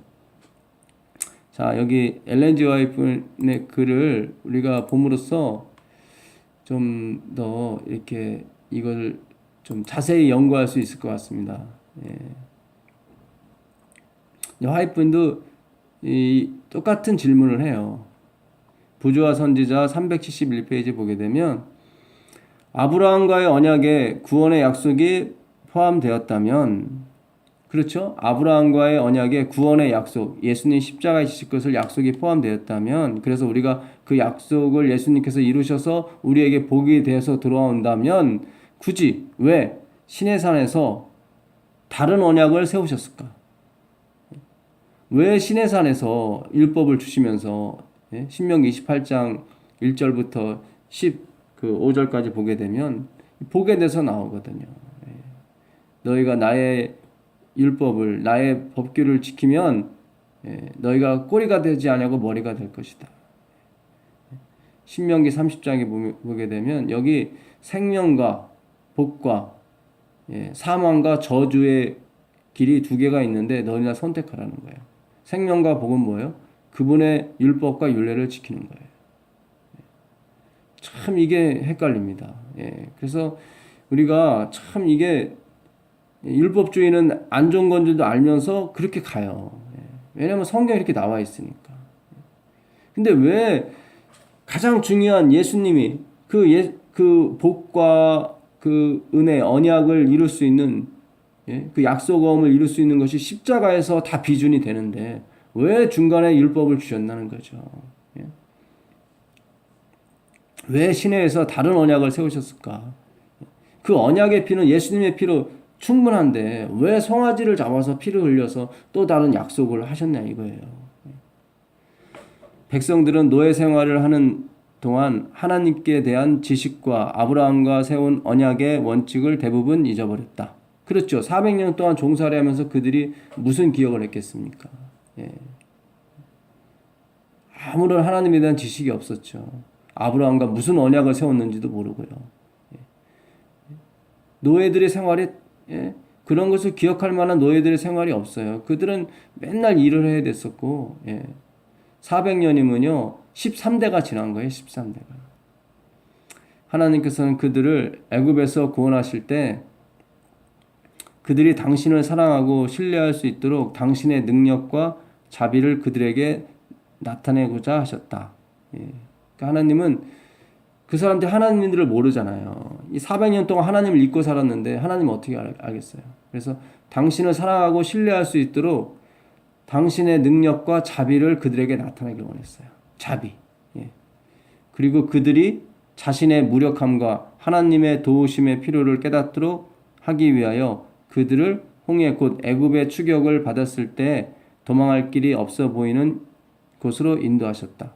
A: 자, 여기 엘렌 G 화이트의 글을 우리가 봄으로써 좀 더 이렇게 이걸 좀 자세히 연구할 수 있을 것 같습니다. 화이트도 이 똑같은 질문을 해요. 부조와 선지자 371페이지 보게 되면 아브라함과의 언약에 구원의 약속이 포함되었다면 그렇죠? 아브라함과의 언약에 구원의 약속, 예수님 십자가에 지실 것을 약속이 포함되었다면 그래서 우리가 그 약속을 예수님께서 이루셔서 우리에게 복이 되어서 들어온다면 굳이 왜 시내산에서 다른 언약을 세우셨을까? 왜 시내산에서 율법을 주시면서 신명기 28장 1절부터 15절까지 보게 되면 복에 대해서 나오거든요. 너희가 나의 율법을 나의 법규를 지키면 너희가 꼬리가 되지 아니하고 머리가 될 것이다. 신명기 30장에 보게 되면 여기 생명과 복과 사망과 저주의 길이 두 개가 있는데 너희나 선택하라는 거예요. 생명과 복은 뭐예요? 그분의 율법과 율례를 지키는 거예요. 참 이게 헷갈립니다. 그래서 우리가 참 이게 율법주의는 안 좋은 건 줄도 알면서 그렇게 가요. 왜냐하면 성경에 이렇게 나와 있으니까. 근데 왜 가장 중요한 예수님이 그 복과 그 은혜, 언약을 이룰 수 있는 그 약속음을 이룰 수 있는 것이 십자가에서 다 비준이 되는데 왜 중간에 율법을 주셨나는 거죠. 왜 시내에서 다른 언약을 세우셨을까? 그 언약의 피는 예수님의 피로 충분한데 왜 송아지를 잡아서 피를 흘려서 또 다른 약속을 하셨냐 이거예요. 백성들은 노예 생활을 하는 동안 하나님께 대한 지식과 아브라함과 세운 언약의 원칙을 대부분 잊어버렸다. 그렇죠. 400년 동안 종살이 하면서 그들이 무슨 기억을 했겠습니까? 아무런 하나님에 대한 지식이 없었죠. 아브라함과 무슨 언약을 세웠는지도 모르고요. 노예들의 생활이 그런 것을 기억할 만한 노예들의 생활이 없어요. 그들은 맨날 일을 해야 됐었고 400년이면요 13대가 지난 거예요. 13대가. 하나님께서는 그들을 애굽에서 구원하실 때 그들이 당신을 사랑하고 신뢰할 수 있도록 당신의 능력과 자비를 그들에게 나타내고자 하셨다. 그러니까 하나님은 그 사람들이 하나님들을 모르잖아요. 이 400년 동안 하나님을 잊고 살았는데 하나님은 어떻게 알겠어요? 그래서 당신을 사랑하고 신뢰할 수 있도록 당신의 능력과 자비를 그들에게 나타내길 원했어요. 자비. 그리고 그들이 자신의 무력함과 하나님의 도우심의 필요를 깨닫도록 하기 위하여 그들을 홍해 곧 애굽의 추격을 받았을 때 도망할 길이 없어 보이는 곳으로 인도하셨다.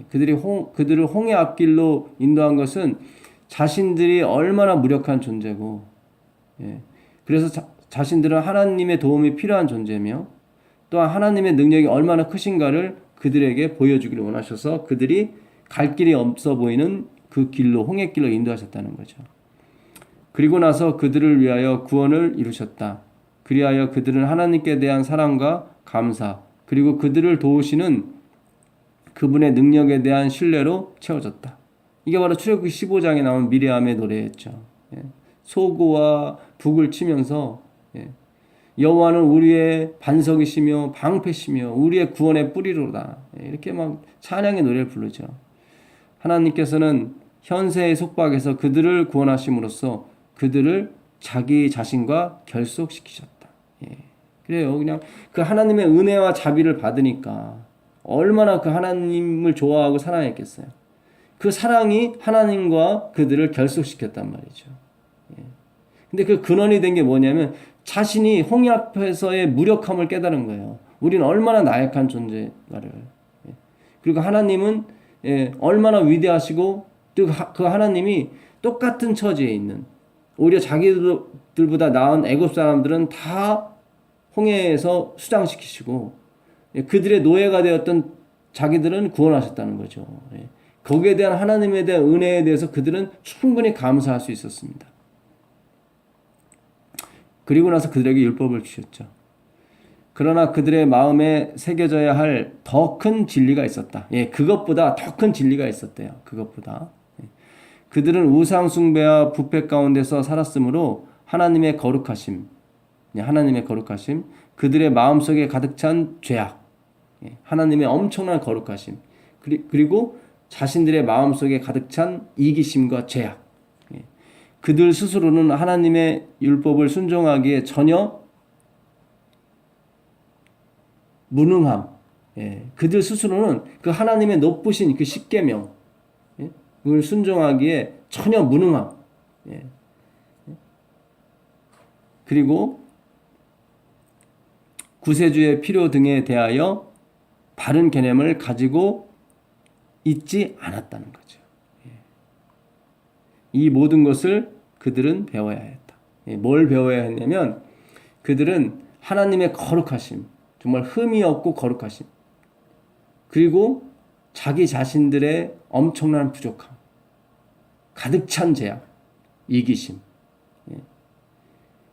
A: 그들을 홍해 앞길로 인도한 것은 자신들이 얼마나 무력한 존재고, 그래서 자신들은 하나님의 도움이 필요한 존재며, 또한 하나님의 능력이 얼마나 크신가를 그들에게 보여주기를 원하셔서 그들이 갈 길이 없어 보이는 그 길로, 홍해길로 인도하셨다는 거죠. 그리고 나서 그들을 위하여 구원을 이루셨다. 그리하여 그들은 하나님께 대한 사랑과 감사, 그리고 그들을 도우시는 그분의 능력에 대한 신뢰로 채워졌다. 이게 바로 출애굽기 15장에 나온 미리암의 노래였죠. 소고와 북을 치면서 여호와는 우리의 반석이시며 방패시며 우리의 구원의 뿌리로다. 이렇게 막 찬양의 노래를 부르죠. 하나님께서는 현세의 속박에서 그들을 구원하심으로써 그들을 자기 자신과 결속시키셨다. 그래요. 그냥 그 하나님의 은혜와 자비를 받으니까 얼마나 그 하나님을 좋아하고 사랑했겠어요. 그 사랑이 하나님과 그들을 결속시켰단 말이죠. 근데 그 근원이 된 게 뭐냐면 자신이 홍해 앞에서의 무력함을 깨달은 거예요. 우리는 얼마나 나약한 존재가를. 그리고 하나님은 얼마나 위대하시고 또 그 하나님이 똑같은 처지에 있는 오히려 자기들보다 나은 애굽 사람들은 다 홍해에서 수장시키시고 그들의 노예가 되었던 자기들은 구원하셨다는 거죠. 거기에 대한 하나님에 대한 은혜에 대해서 그들은 충분히 감사할 수 있었습니다. 그리고 나서 그들에게 율법을 주셨죠. 그러나 그들의 마음에 새겨져야 할 더 큰 진리가 있었다. 그것보다 더 큰 진리가 있었대요. 그것보다. 그들은 우상 숭배와 부패 가운데서 살았으므로 하나님의 거룩하심, 그들의 마음속에 가득 찬 죄악, 하나님의 엄청난 거룩하심, 그리고 자신들의 마음속에 가득 찬 이기심과 죄악, 그들 스스로는 하나님의 율법을 순종하기에 전혀 무능함, 그들 스스로는 그 하나님의 높으신 그 십계명을 순종하기에 전혀 무능함, 그리고 구세주의 필요 등에 대하여 바른 개념을 가지고 있지 않았다는 거죠. 이 모든 것을 그들은 배워야 했다. 뭘 배워야 했냐면 그들은 하나님의 거룩하심, 정말 흠이 없고 거룩하심, 그리고 자기 자신들의 엄청난 부족함, 가득 찬 죄악, 이기심,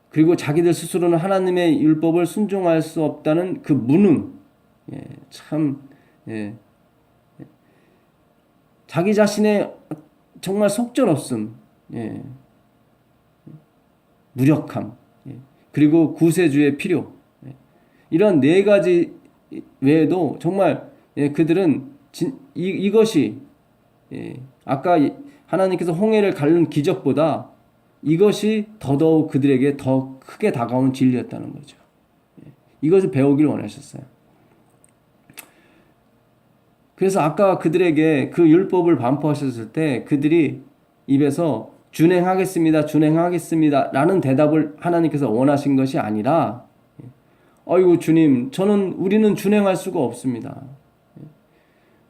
A: 그리고 자기들 스스로는 하나님의 율법을 순종할 수 없다는 그 무능, 참 자기 자신의 정말 속절없음, 무력함, 그리고 구세주의 필요, 이런 네 가지 외에도 정말 그들은 이것이 아까 하나님께서 홍해를 가른 기적보다 이것이 더더욱 그들에게 더 크게 다가온 진리였다는 거죠. 이것을 배우길 원하셨어요. 그래서 아까 그들에게 그 율법을 반포하셨을 때 그들이 입에서 준행하겠습니다, 준행하겠습니다 라는 대답을 하나님께서 원하신 것이 아니라 아이고 주님, 우리는 준행할 수가 없습니다.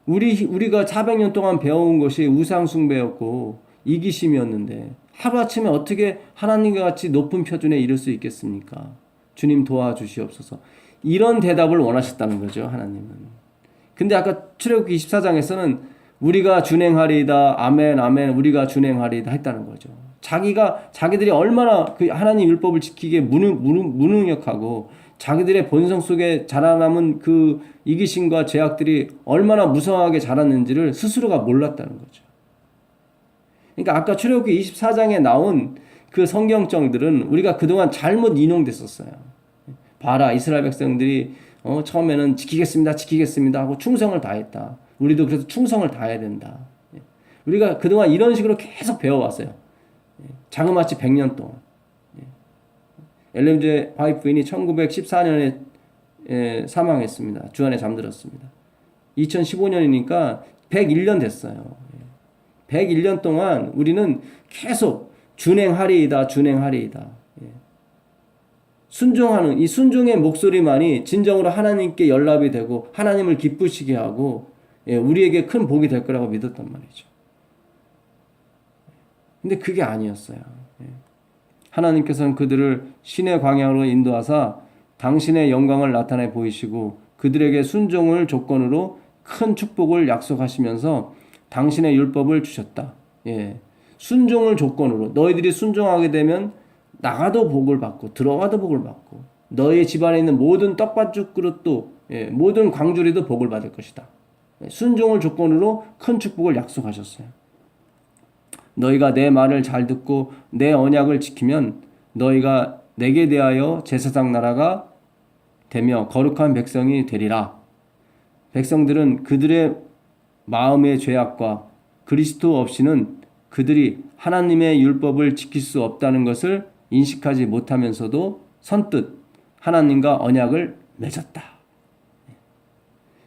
A: 우리가 400년 동안 배워온 것이 우상숭배였고 이기심이었는데 하루아침에 어떻게 하나님과 같이 높은 표준에 이를 수 있겠습니까? 주님 도와주시옵소서. 이런 대답을 원하셨다는 거죠, 하나님은. 근데 아까 출애굽기 24장에서는 우리가 준행하리이다, 아멘, 아멘, 우리가 준행하리이다 했다는 거죠. 자기들이 얼마나 그 하나님 율법을 지키기에 무능력하고 자기들의 본성 속에 자라남은 그 이기심과 죄악들이 얼마나 무성하게 자랐는지를 스스로가 몰랐다는 거죠. 그러니까 아까 출애굽기 24장에 나온 그 성경정들은 우리가 그동안 잘못 인용됐었어요. 봐라, 이스라엘 백성들이 처음에는 지키겠습니다 하고 충성을 다했다. 우리도 그래서 충성을 다해야 된다. 우리가 그동안 이런 식으로 계속 배워왔어요. 자그마치 100년 동안. 엘렌 G. 화이트 부인이 1914년에 사망했습니다. 주안에 잠들었습니다. 2015년이니까 101년 됐어요. 101년 동안 우리는 계속 준행하리이다. 순종하는 이 순종의 목소리만이 진정으로 하나님께 연락이 되고 하나님을 기쁘시게 하고 우리에게 큰 복이 될 거라고 믿었단 말이죠. 근데 그게 아니었어요. 하나님께서는 그들을 신의 광야로 인도하사 당신의 영광을 나타내 보이시고 그들에게 순종을 조건으로 큰 축복을 약속하시면서 당신의 율법을 주셨다. 순종을 조건으로 너희들이 순종하게 되면 나가도 복을 받고 들어가도 복을 받고 너희 집안에 있는 모든 떡받죽 그릇도 모든 광주리도 복을 받을 것이다. 순종을 조건으로 큰 축복을 약속하셨어요. 너희가 내 말을 잘 듣고 내 언약을 지키면 너희가 내게 대하여 제사장 나라가 되며 거룩한 백성이 되리라. 백성들은 그들의 마음의 죄악과 그리스도 없이는 그들이 하나님의 율법을 지킬 수 없다는 것을 인식하지 못하면서도 선뜻 하나님과 언약을 맺었다.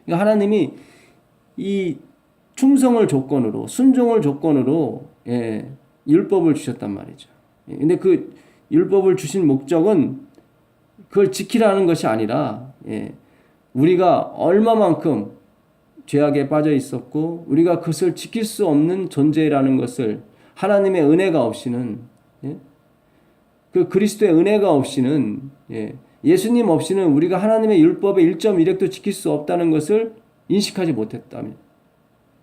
A: 그러니까 하나님이 이 충성을 조건으로, 순종을 조건으로 율법을 주셨단 말이죠. 근데 그 율법을 주신 목적은 그걸 지키라는 것이 아니라 우리가 얼마만큼 죄악에 빠져 있었고 우리가 그것을 지킬 수 없는 존재라는 것을 하나님의 은혜가 없이는 그 그리스도의 은혜가 없이는 예수님 없이는 우리가 하나님의 율법의 1.1획도 지킬 수 없다는 것을 인식하지 못했다는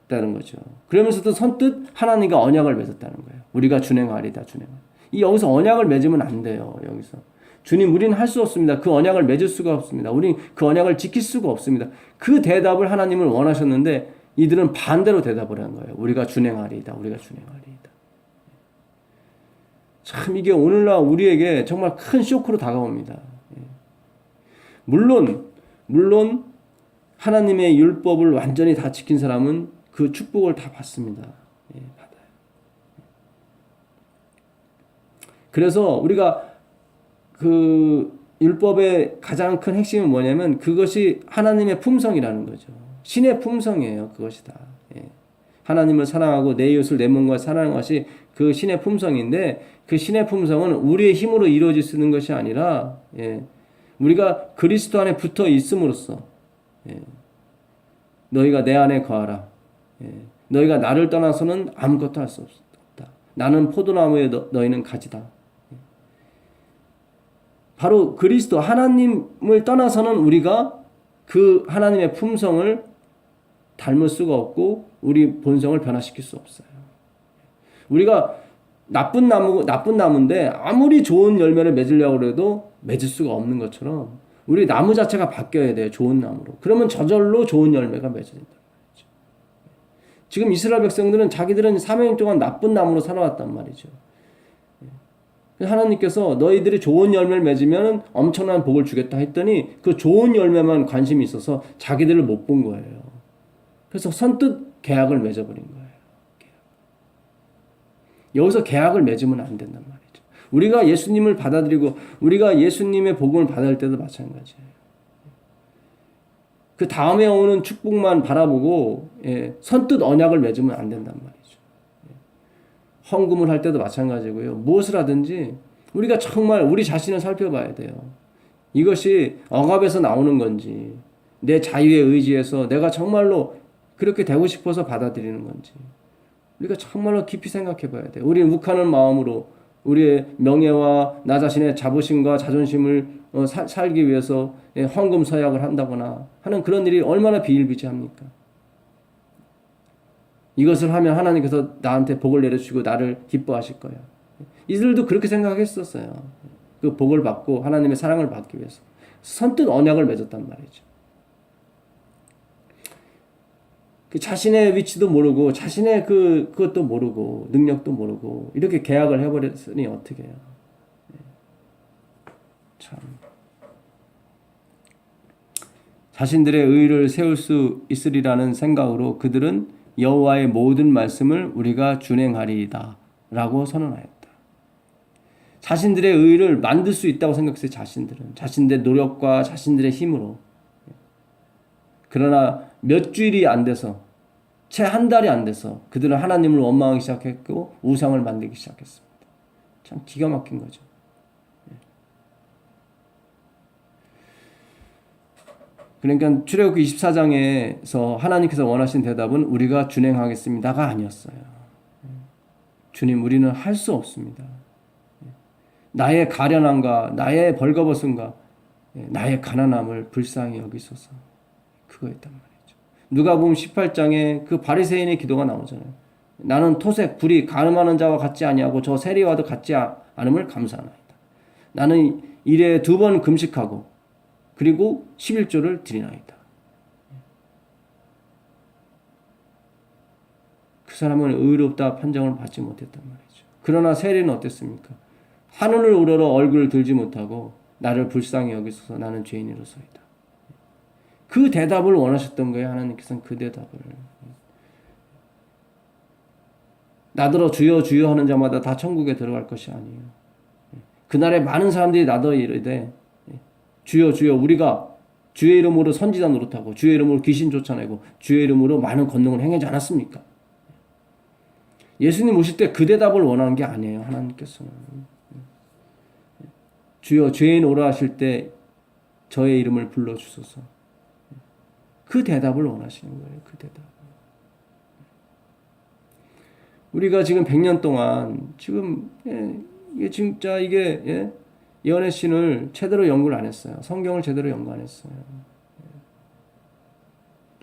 A: 거죠. 그러면서도 선뜻 하나님과 언약을 맺었다는 거예요. 우리가 준행하리다. 여기서 언약을 맺으면 안 돼요. 여기서 주님, 우리는 할 수 없습니다. 그 언약을 맺을 수가 없습니다. 우리는 그 언약을 지킬 수가 없습니다. 그 대답을 하나님은 원하셨는데 이들은 반대로 대답을 한 거예요. 우리가 준행하리이다. 참 이게 오늘날 우리에게 정말 큰 쇼크로 다가옵니다. 물론 하나님의 율법을 완전히 다 지킨 사람은 그 축복을 다 받습니다. 받아요. 그래서 우리가 그 율법의 가장 큰 핵심은 뭐냐면 그것이 하나님의 품성이라는 거죠. 신의 품성이에요. 그것이 다. 하나님을 사랑하고 내 이웃을 내 몸과 사랑하는 것이 그 신의 품성인데 그 신의 품성은 우리의 힘으로 이루어질 수 있는 것이 아니라 우리가 그리스도 안에 붙어 있음으로써 너희가 내 안에 거하라. 너희가 나를 떠나서는 아무것도 할 수 없다. 나는 포도나무에 너희는 가지다. 바로 그리스도 하나님을 떠나서는 우리가 그 하나님의 품성을 닮을 수가 없고 우리 본성을 변화시킬 수 없어요. 우리가 나쁜 나무인데 아무리 좋은 열매를 맺으려고 해도 맺을 수가 없는 것처럼 우리 나무 자체가 바뀌어야 돼요. 좋은 나무로. 그러면 저절로 좋은 열매가 맺어진다. 지금 이스라엘 백성들은 자기들은 3년 동안 나쁜 나무로 살아왔단 말이죠. 하나님께서 너희들이 좋은 열매를 맺으면 엄청난 복을 주겠다 했더니 그 좋은 열매만 관심이 있어서 자기들을 못 본 거예요. 그래서 선뜻 계약을 맺어버린 거예요. 여기서 계약을 맺으면 안 된단 말이죠. 우리가 예수님을 받아들이고 우리가 예수님의 복음을 받을 때도 마찬가지예요. 그 다음에 오는 축복만 바라보고 선뜻 언약을 맺으면 안 된단 말이죠. 헌금을 할 때도 마찬가지고요. 무엇을 하든지 우리가 정말 우리 자신을 살펴봐야 돼요. 이것이 억압에서 나오는 건지 내 자유의 의지에서 내가 정말로 그렇게 되고 싶어서 받아들이는 건지 우리가 정말로 깊이 생각해 봐야 돼요. 우리는 욱하는 마음으로 우리의 명예와 나 자신의 자부심과 자존심을 살기 위해서 헌금 서약을 한다거나 하는 그런 일이 얼마나 비일비재합니까? 이것을 하면 하나님께서 나한테 복을 내려주시고 나를 기뻐하실 거야. 이들도 그렇게 생각했었어요. 그 복을 받고 하나님의 사랑을 받기 위해서 선뜻 언약을 맺었단 말이죠. 그 자신의 위치도 모르고 자신의 그것도 모르고 능력도 모르고 이렇게 계약을 해버렸으니 어떻게 해요? 참 자신들의 의를 세울 수 있으리라는 생각으로 그들은 여호와의 모든 말씀을 우리가 준행하리이다 라고 선언하였다. 자신들의 의를 만들 수 있다고 생각했어요. 자신들의 노력과 자신들의 힘으로. 그러나 몇 주일이 안 돼서 채 한 달이 안 돼서 그들은 하나님을 원망하기 시작했고 우상을 만들기 시작했습니다. 참 기가 막힌 거죠. 그러니까 출애굽기 24장에서 하나님께서 원하신 대답은 우리가 준행하겠습니다가 아니었어요. 주님, 우리는 할 수 없습니다. 나의 가련함과 나의 벌거벗음과 나의 가난함을 불쌍히 여기소서. 그거였단 말이죠. 누가복음 18장에 그 바리새인의 기도가 나오잖아요. 나는 토색, 불이 가늠하는 자와 같지 아니하고 저 세리와도 같지 않음을 감사하나이다. 나는 일에 2번 금식하고 그리고 11조를 드리나이다. 그 사람은 의롭다 판정을 받지 못했단 말이죠. 그러나 세리는 어땠습니까? 하늘을 우러러 얼굴을 들지 못하고 나를 불쌍히 여기소서 나는 죄인이로소이다. 그 대답을 원하셨던 거예요. 하나님께서는 그 대답을. 나더러 주여 주여 하는 자마다 다 천국에 들어갈 것이 아니에요. 그날에 많은 사람들이 나더러 이르되 주여 주여 우리가 주의 이름으로 선지자 노릇하고 주의 이름으로 귀신 쫓아내고 주의 이름으로 많은 권능을 행하지 않았습니까? 예수님 오실 때 그 대답을 원하는 게 아니에요. 하나님께서는. 주여 죄인 오라 하실 때 저의 이름을 불러주소서. 그 대답을 원하시는 거예요. 그 대답. 우리가 지금 100년 동안 지금 이게 진짜 이게 예언의 신을 제대로 연구를 안 했어요. 성경을 제대로 연구 안 했어요.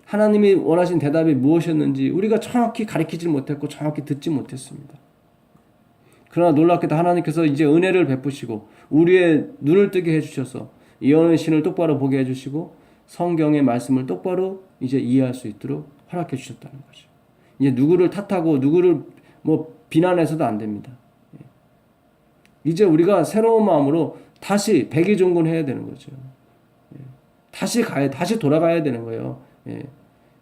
A: 하나님이 원하신 대답이 무엇이었는지 우리가 정확히 가르치지 못했고 정확히 듣지 못했습니다. 그러나 놀랍게도 하나님께서 이제 은혜를 베푸시고 우리의 눈을 뜨게 해주셔서 예언의 신을 똑바로 보게 해주시고 성경의 말씀을 똑바로 이제 이해할 수 있도록 허락해 주셨다는 거죠. 이제 누구를 탓하고 누구를 비난해서도 안 됩니다. 이제 우리가 새로운 마음으로 다시 백의종군해야 되는 거죠. 다시 돌아가야 되는 거예요.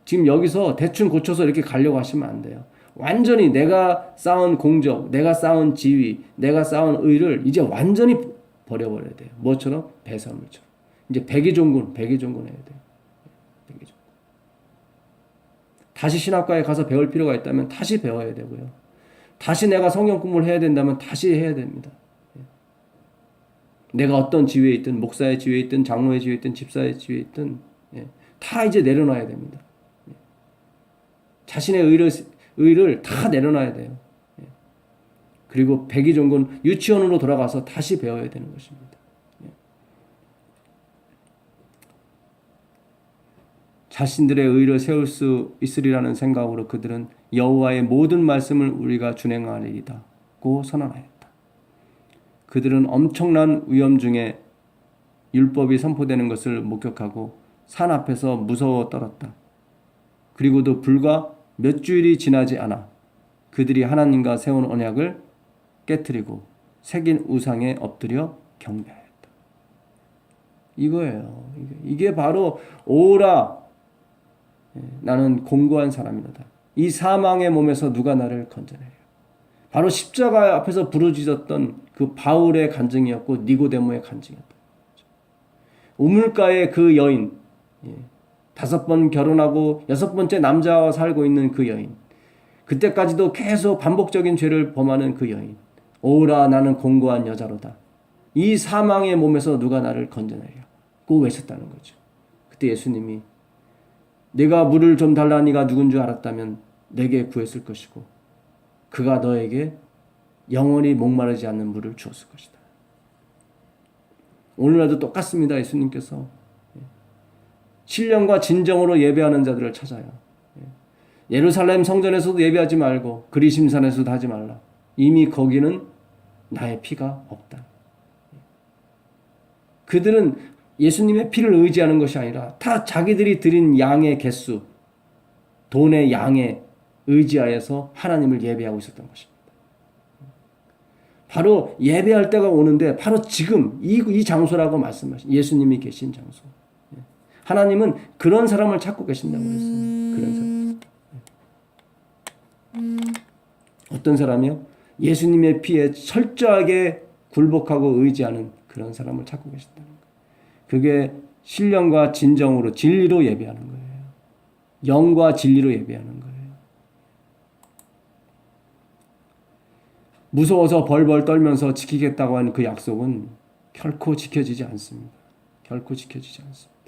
A: 지금 여기서 대충 고쳐서 이렇게 가려고 하시면 안 돼요. 완전히 내가 쌓은 공적, 내가 쌓은 지위, 내가 쌓은 의를 이제 완전히 버려버려야 돼요. 뭐처럼? 배설물처럼. 이제 백의종군 해야 돼요. 백의종군. 다시 신학과에 가서 배울 필요가 있다면 다시 배워야 되고요. 다시 내가 성경 공부를 해야 된다면 다시 해야 됩니다. 내가 어떤 지위에 있든, 목사의 지위에 있든, 장로의 지위에 있든, 집사의 지위에 있든, 다 이제 내려놔야 됩니다. 자신의 의를 다 내려놔야 돼요. 그리고 백의종군 유치원으로 돌아가서 다시 배워야 되는 것입니다. 자신들의 의를 세울 수 있으리라는 생각으로 그들은 여호와의 모든 말씀을 우리가 준행하리이다고 선언하였다. 그들은 엄청난 위험 중에 율법이 선포되는 것을 목격하고 산 앞에서 무서워 떨었다. 그리고도 불과 몇 주일이 지나지 않아 그들이 하나님과 세운 언약을 깨트리고 새긴 우상에 엎드려 경배하였다. 이거예요. 이게 바로 오라, 나는 공고한 사람이로다. 이 사망의 몸에서 누가 나를 건져내려. 바로 십자가 앞에서 부르짖었던 그 바울의 간증이었고 니고데모의 간증이었다. 우물가의 그 여인, 5번 결혼하고 6번째 남자와 살고 있는 그 여인, 그때까지도 계속 반복적인 죄를 범하는 그 여인, 오라 나는 공고한 여자로다. 이 사망의 몸에서 누가 나를 건져내려고 외쳤다는 거죠. 그때 예수님이 내가 물을 좀 달라 네가 누군 줄 알았다면 내게 구했을 것이고 그가 너에게 영원히 목마르지 않는 물을 주었을 것이다. 오늘날도 똑같습니다. 예수님께서 신령과 진정으로 예배하는 자들을 찾아요. 예루살렘 성전에서도 예배하지 말고 그리심산에서도 하지 말라. 이미 거기는 나의 피가 없다. 그들은 예수님의 피를 의지하는 것이 아니라 다 자기들이 드린 양의 개수, 돈의 양에 의지하여서 하나님을 예배하고 있었던 것입니다. 바로 예배할 때가 오는데 바로 지금 이 장소라고 말씀하신 예수님이 계신 장소. 하나님은 그런 사람을 찾고 계신다고 그랬어요. 그런 사람. 어떤 사람이요? 예수님의 피에 철저하게 굴복하고 의지하는 그런 사람을 찾고 계신다는 거예요. 그게 신령과 진정으로 진리로 예배하는 거예요. 영과 진리로 예배하는 거예요. 무서워서 벌벌 떨면서 지키겠다고 하는 그 약속은 결코 지켜지지 않습니다. 결코 지켜지지 않습니다.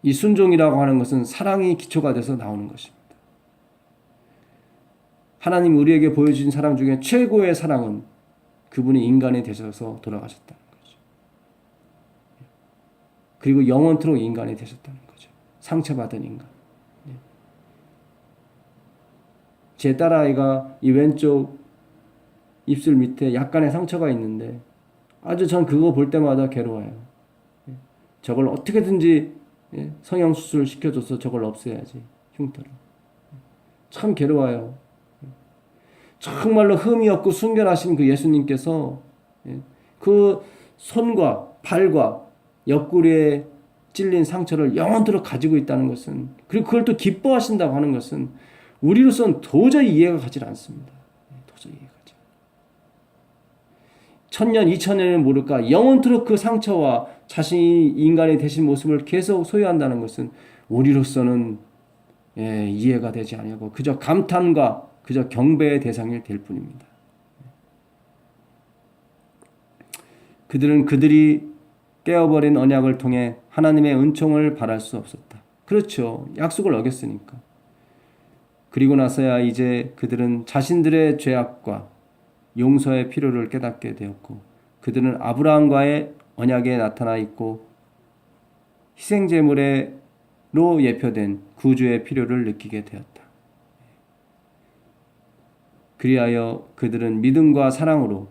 A: 이 순종이라고 하는 것은 사랑이 기초가 돼서 나오는 것입니다. 하나님 우리에게 보여주신 사랑 중에 최고의 사랑은 그분이 인간이 되셔서 돌아가셨다는 거죠. 그리고 영원토록 인간이 되셨다는 거죠. 상처받은 인간. 제 딸아이가 이 왼쪽 입술 밑에 약간의 상처가 있는데 아주 전 그거 볼 때마다 괴로워요. 저걸 어떻게든지 성형수술 시켜줘서 저걸 없애야지. 흉터를. 참 괴로워요. 정말로 흠이 없고 순결하신 그 예수님께서 그 손과 발과 옆구리에 찔린 상처를 영원토록 가지고 있다는 것은, 그리고 그걸 또 기뻐하신다고 하는 것은 우리로서는 도저히 이해가 가지 않습니다. 도저히 이해가 가지 않아요. 1000년, 2000년은 모를까 영원토록 그 상처와 자신이 인간이 되신 모습을 계속 소유한다는 것은 우리로서는 이해가 되지 않고 그저 감탄과 그저 경배의 대상이 될 뿐입니다. 그들은 그들이 깨어버린 언약을 통해 하나님의 은총을 바랄 수 없었다. 그렇죠. 약속을 어겼으니까. 그리고 나서야 이제 그들은 자신들의 죄악과 용서의 필요를 깨닫게 되었고, 그들은 아브라함과의 언약에 나타나 있고 희생제물로 예표된 구주의 필요를 느끼게 되었다. 그리하여 그들은 믿음과 사랑으로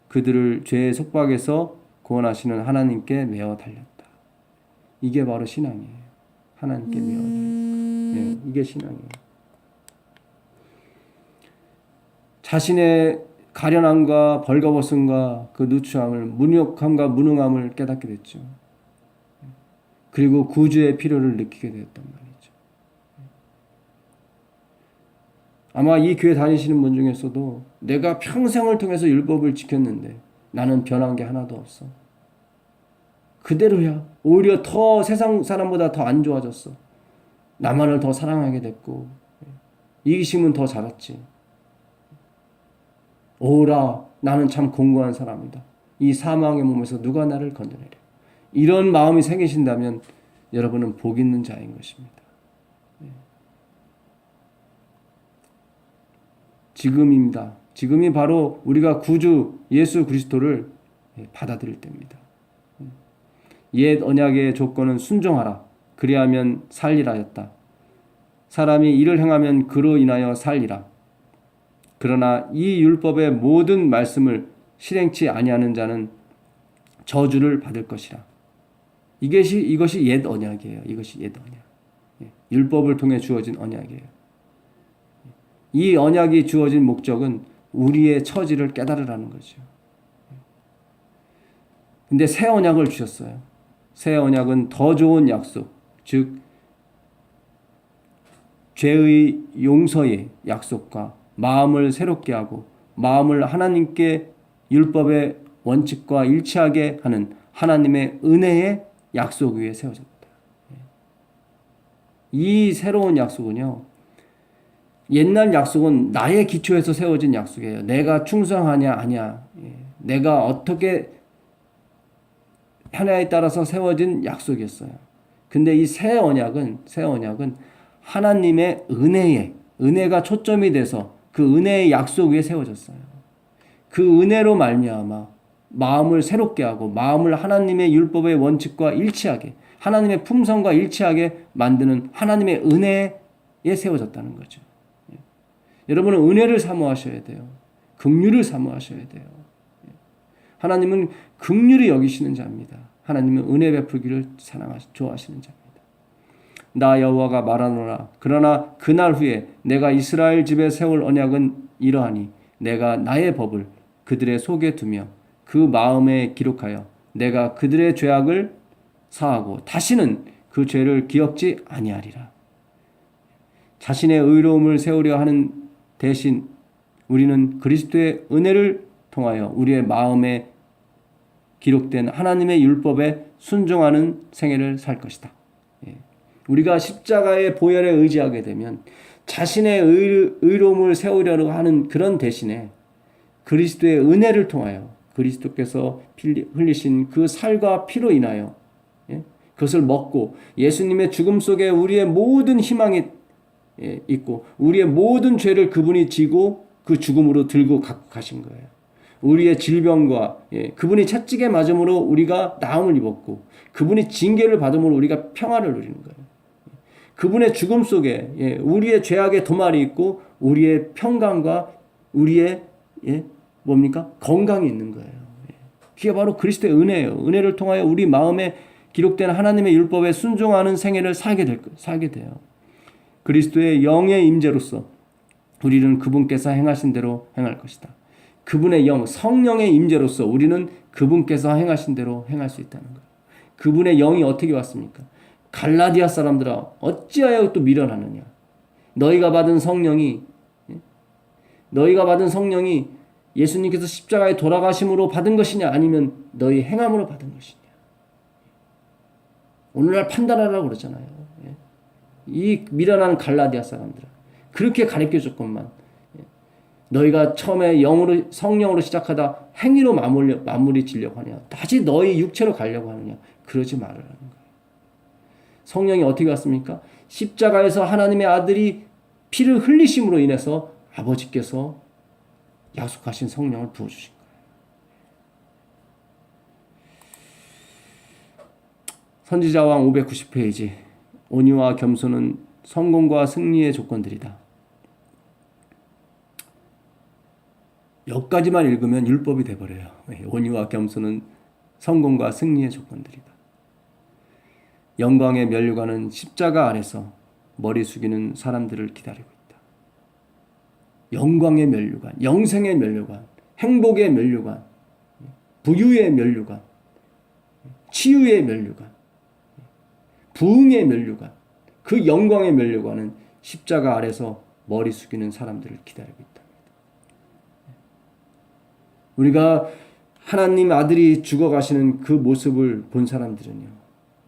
A: 그들을 죄의 속박에서 구원하시는 하나님께 메어 달렸다. 이게 바로 신앙이에요. 하나님께 메어 달렸다. 이게 신앙이에요. 자신의 가련함과 벌거벗음과 그 누추함을, 무력함과 무능함을 깨닫게 됐죠. 그리고 구주의 필요를 느끼게 되었단 말이죠. 아마 이 교회 다니시는 분 중에서도 내가 평생을 통해서 율법을 지켰는데 나는 변한 게 하나도 없어. 그대로야. 오히려 더 세상 사람보다 더 안 좋아졌어. 나만을 더 사랑하게 됐고 이기심은 더 자랐지. 오라, 나는 참 공고한 사람이다. 이 사망의 몸에서 누가 나를 건져내랴. 이런 마음이 생기신다면 여러분은 복 있는 자인 것입니다. 지금입니다. 지금이 바로 우리가 구주 예수 그리스도를 받아들일 때입니다. 옛 언약의 조건은 순종하라. 그리하면 살리라였다. 사람이 이를 행하면 그로 인하여 살리라. 그러나 이 율법의 모든 말씀을 실행치 아니하는 자는 저주를 받을 것이라. 이것이 옛 언약이에요. 이것이 옛 언약. 율법을 통해 주어진 언약이에요. 이 언약이 주어진 목적은 우리의 처지를 깨달으라는 거죠. 근데 새 언약을 주셨어요. 새 언약은 더 좋은 약속, 즉 죄의 용서의 약속과 마음을 새롭게 하고 마음을 하나님께 율법의 원칙과 일치하게 하는 하나님의 은혜의 약속 위에 세워졌다. 이 새로운 약속은요, 옛날 약속은 나의 기초에서 세워진 약속이에요. 내가 충성하냐 아니야, 내가 어떻게 하냐에 따라서 세워진 약속이었어요. 근데 이 새 언약은 하나님의 은혜가 초점이 돼서 그 은혜의 약속 위에 세워졌어요. 그 은혜로 말미암아 마음을 새롭게 하고 마음을 하나님의 율법의 원칙과 일치하게, 하나님의 품성과 일치하게 만드는 하나님의 은혜에 세워졌다는 거죠. 여러분은 은혜를 사모하셔야 돼요. 긍휼을 사모하셔야 돼요. 하나님은 긍휼히 여기시는 자입니다. 하나님은 은혜 베풀기를 좋아하시는 자입니다. 나 여호와가 말하노라. 그러나 그날 후에 내가 이스라엘 집에 세울 언약은 이러하니 내가 나의 법을 그들의 속에 두며 그 마음에 기록하여 내가 그들의 죄악을 사하고 다시는 그 죄를 기억지 아니하리라. 자신의 의로움을 세우려 하는 대신 우리는 그리스도의 은혜를 통하여 우리의 마음에 기록된 하나님의 율법에 순종하는 생애를 살 것이다. 우리가 십자가의 보혈에 의지하게 되면 자신의 의로움을 세우려고 하는 그런 대신에 그리스도의 은혜를 통하여 그리스도께서 흘리신 그 살과 피로 인하여 그것을 먹고 예수님의 죽음 속에 우리의 모든 희망이 있고 우리의 모든 죄를 그분이 지고 그 죽음으로 들고 가신 거예요. 우리의 질병과 그분이 채찍에 맞음으로 우리가 나음을 입었고 그분이 징계를 받음으로 우리가 평화를 누리는 거예요. 그분의 죽음 속에 우리의 죄악의 도말이 있고 우리의 평강과 우리의 건강이 있는 거예요. 그게 바로 그리스도의 은혜예요. 은혜를 통하여 우리 마음에 기록된 하나님의 율법에 순종하는 생애를 살게 돼요. 그리스도의 영의 임재로서 우리는 그분께서 행하신 대로 행할 것이다. 그분의 영, 성령의 임재로서 우리는 그분께서 행하신 대로 행할 수 있다는 거예요. 그분의 영이 어떻게 왔습니까? 갈라디아 사람들아 어찌하여 또 미련하느냐. 너희가 받은 성령이 예수님께서 십자가에 돌아가심으로 받은 것이냐 아니면 너희 행함으로 받은 것이냐. 오늘날 판단하라고 그러잖아요. 이 미련한 갈라디아 사람들아 그렇게 가르쳐줬건만 너희가 처음에 성령으로 시작하다 행위로 마무리 지려고 하냐. 다시 너희 육체로 가려고 하느냐. 그러지 말라는 거예요. 성령이 어떻게 왔습니까? 십자가에서 하나님의 아들이 피를 흘리심으로 인해서 아버지께서 약속하신 성령을 부어주신 거예요. 선지자왕 590페이지 온유와 겸손은 성공과 승리의 조건들이다. 여기까지만 읽으면 율법이 돼버려요. 온유와 겸손은 성공과 승리의 조건들이다. 영광의 면류관은 십자가 아래서 머리 숙이는 사람들을 기다리고 있다. 영광의 면류관, 영생의 면류관, 행복의 면류관, 부유의 면류관, 치유의 면류관, 부흥의 면류관, 그 영광의 면류관은 십자가 아래서 머리 숙이는 사람들을 기다리고 있다. 우리가 하나님 아들이 죽어가시는 그 모습을 본 사람들은요,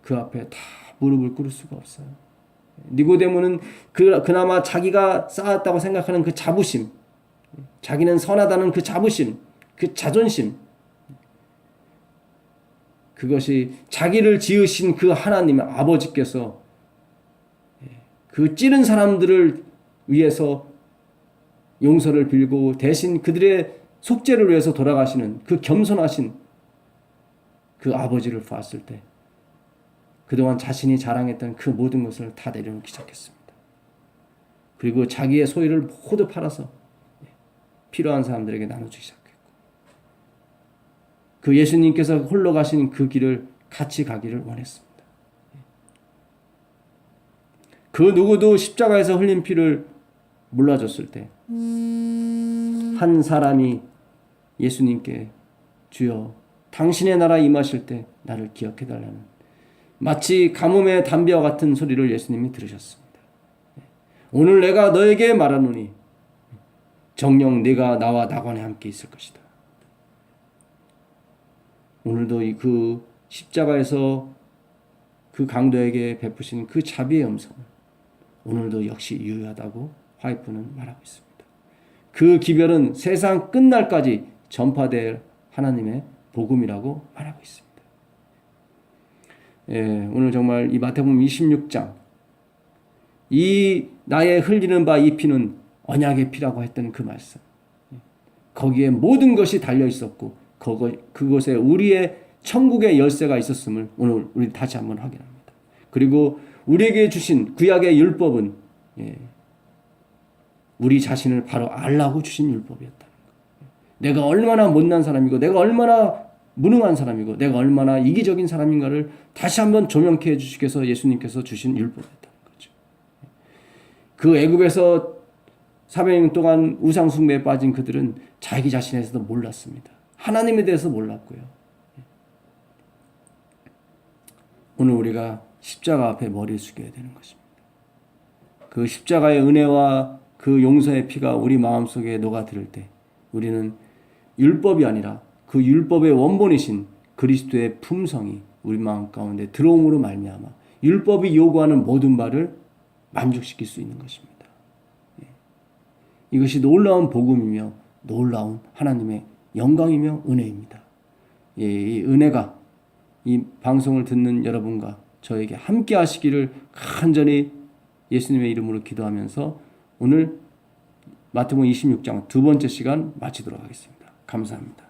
A: 그 앞에 다 무릎을 꿇을 수가 없어요. 니고데모는 그나마 자기가 쌓았다고 생각하는 그 자부심, 자기는 선하다는 그 자부심, 그 자존심, 그것이 자기를 지으신 그 하나님 아버지께서 그 찌른 사람들을 위해서 용서를 빌고 대신 그들의 속죄를 위해서 돌아가시는 그 겸손하신 그 아버지를 봤을 때 그동안 자신이 자랑했던 그 모든 것을 다 내려놓기 시작했습니다. 그리고 자기의 소유를 모두 팔아서 필요한 사람들에게 나눠주기 시작했고 그 예수님께서 홀로 가신 그 길을 같이 가기를 원했습니다. 그 누구도 십자가에서 흘린 피를 몰라줬을 때 한 사람이 예수님께 주여 당신의 나라 임하실 때 나를 기억해달라는 마치 가뭄의 담비와 같은 소리를 예수님이 들으셨습니다. 오늘 내가 너에게 말하노니 정녕 네가 나와 낙원에 함께 있을 것이다. 오늘도 그 십자가에서 그 강도에게 베푸신 그 자비의 음성을 오늘도 역시 유효하다고 화이프는 말하고 있습니다. 그 기별은 세상 끝날까지 전파될 하나님의 복음이라고 말하고 있습니다. 오늘 정말 이 마태복음 26장 이 나의 흘리는 바 이 피는 언약의 피라고 했던 그 말씀 거기에 모든 것이 달려 있었고 그곳에 우리의 천국의 열쇠가 있었음을 오늘 우리 다시 한번 확인합니다. 그리고 우리에게 주신 구약의 율법은 우리 자신을 바로 알라고 주신 율법이었다는 것. 내가 얼마나 못난 사람이고 내가 얼마나 무능한 사람이고 내가 얼마나 이기적인 사람인가를 다시 한번 조명케 해주시기 위해서 예수님께서 주신 율법이었다는 거죠. 그 애굽에서 400년 동안 우상 숭배에 빠진 그들은 자기 자신에 대해서도 몰랐습니다. 하나님에 대해서 몰랐고요. 오늘 우리가 십자가 앞에 머리를 숙여야 되는 것입니다. 그 십자가의 은혜와 그 용서의 피가 우리 마음속에 녹아들 때 우리는 율법이 아니라 그 율법의 원본이신 그리스도의 품성이 우리 마음 가운데 들어옴으로 말미암아 율법이 요구하는 모든 바를 만족시킬 수 있는 것입니다. 이것이 놀라운 복음이며 놀라운 하나님의 영광이며 은혜입니다. 이 은혜가 이 방송을 듣는 여러분과 저에게 함께 하시기를 간절히 예수님의 이름으로 기도하면서 오늘 마태복음 26장 두 번째 시간 마치도록 하겠습니다. 감사합니다.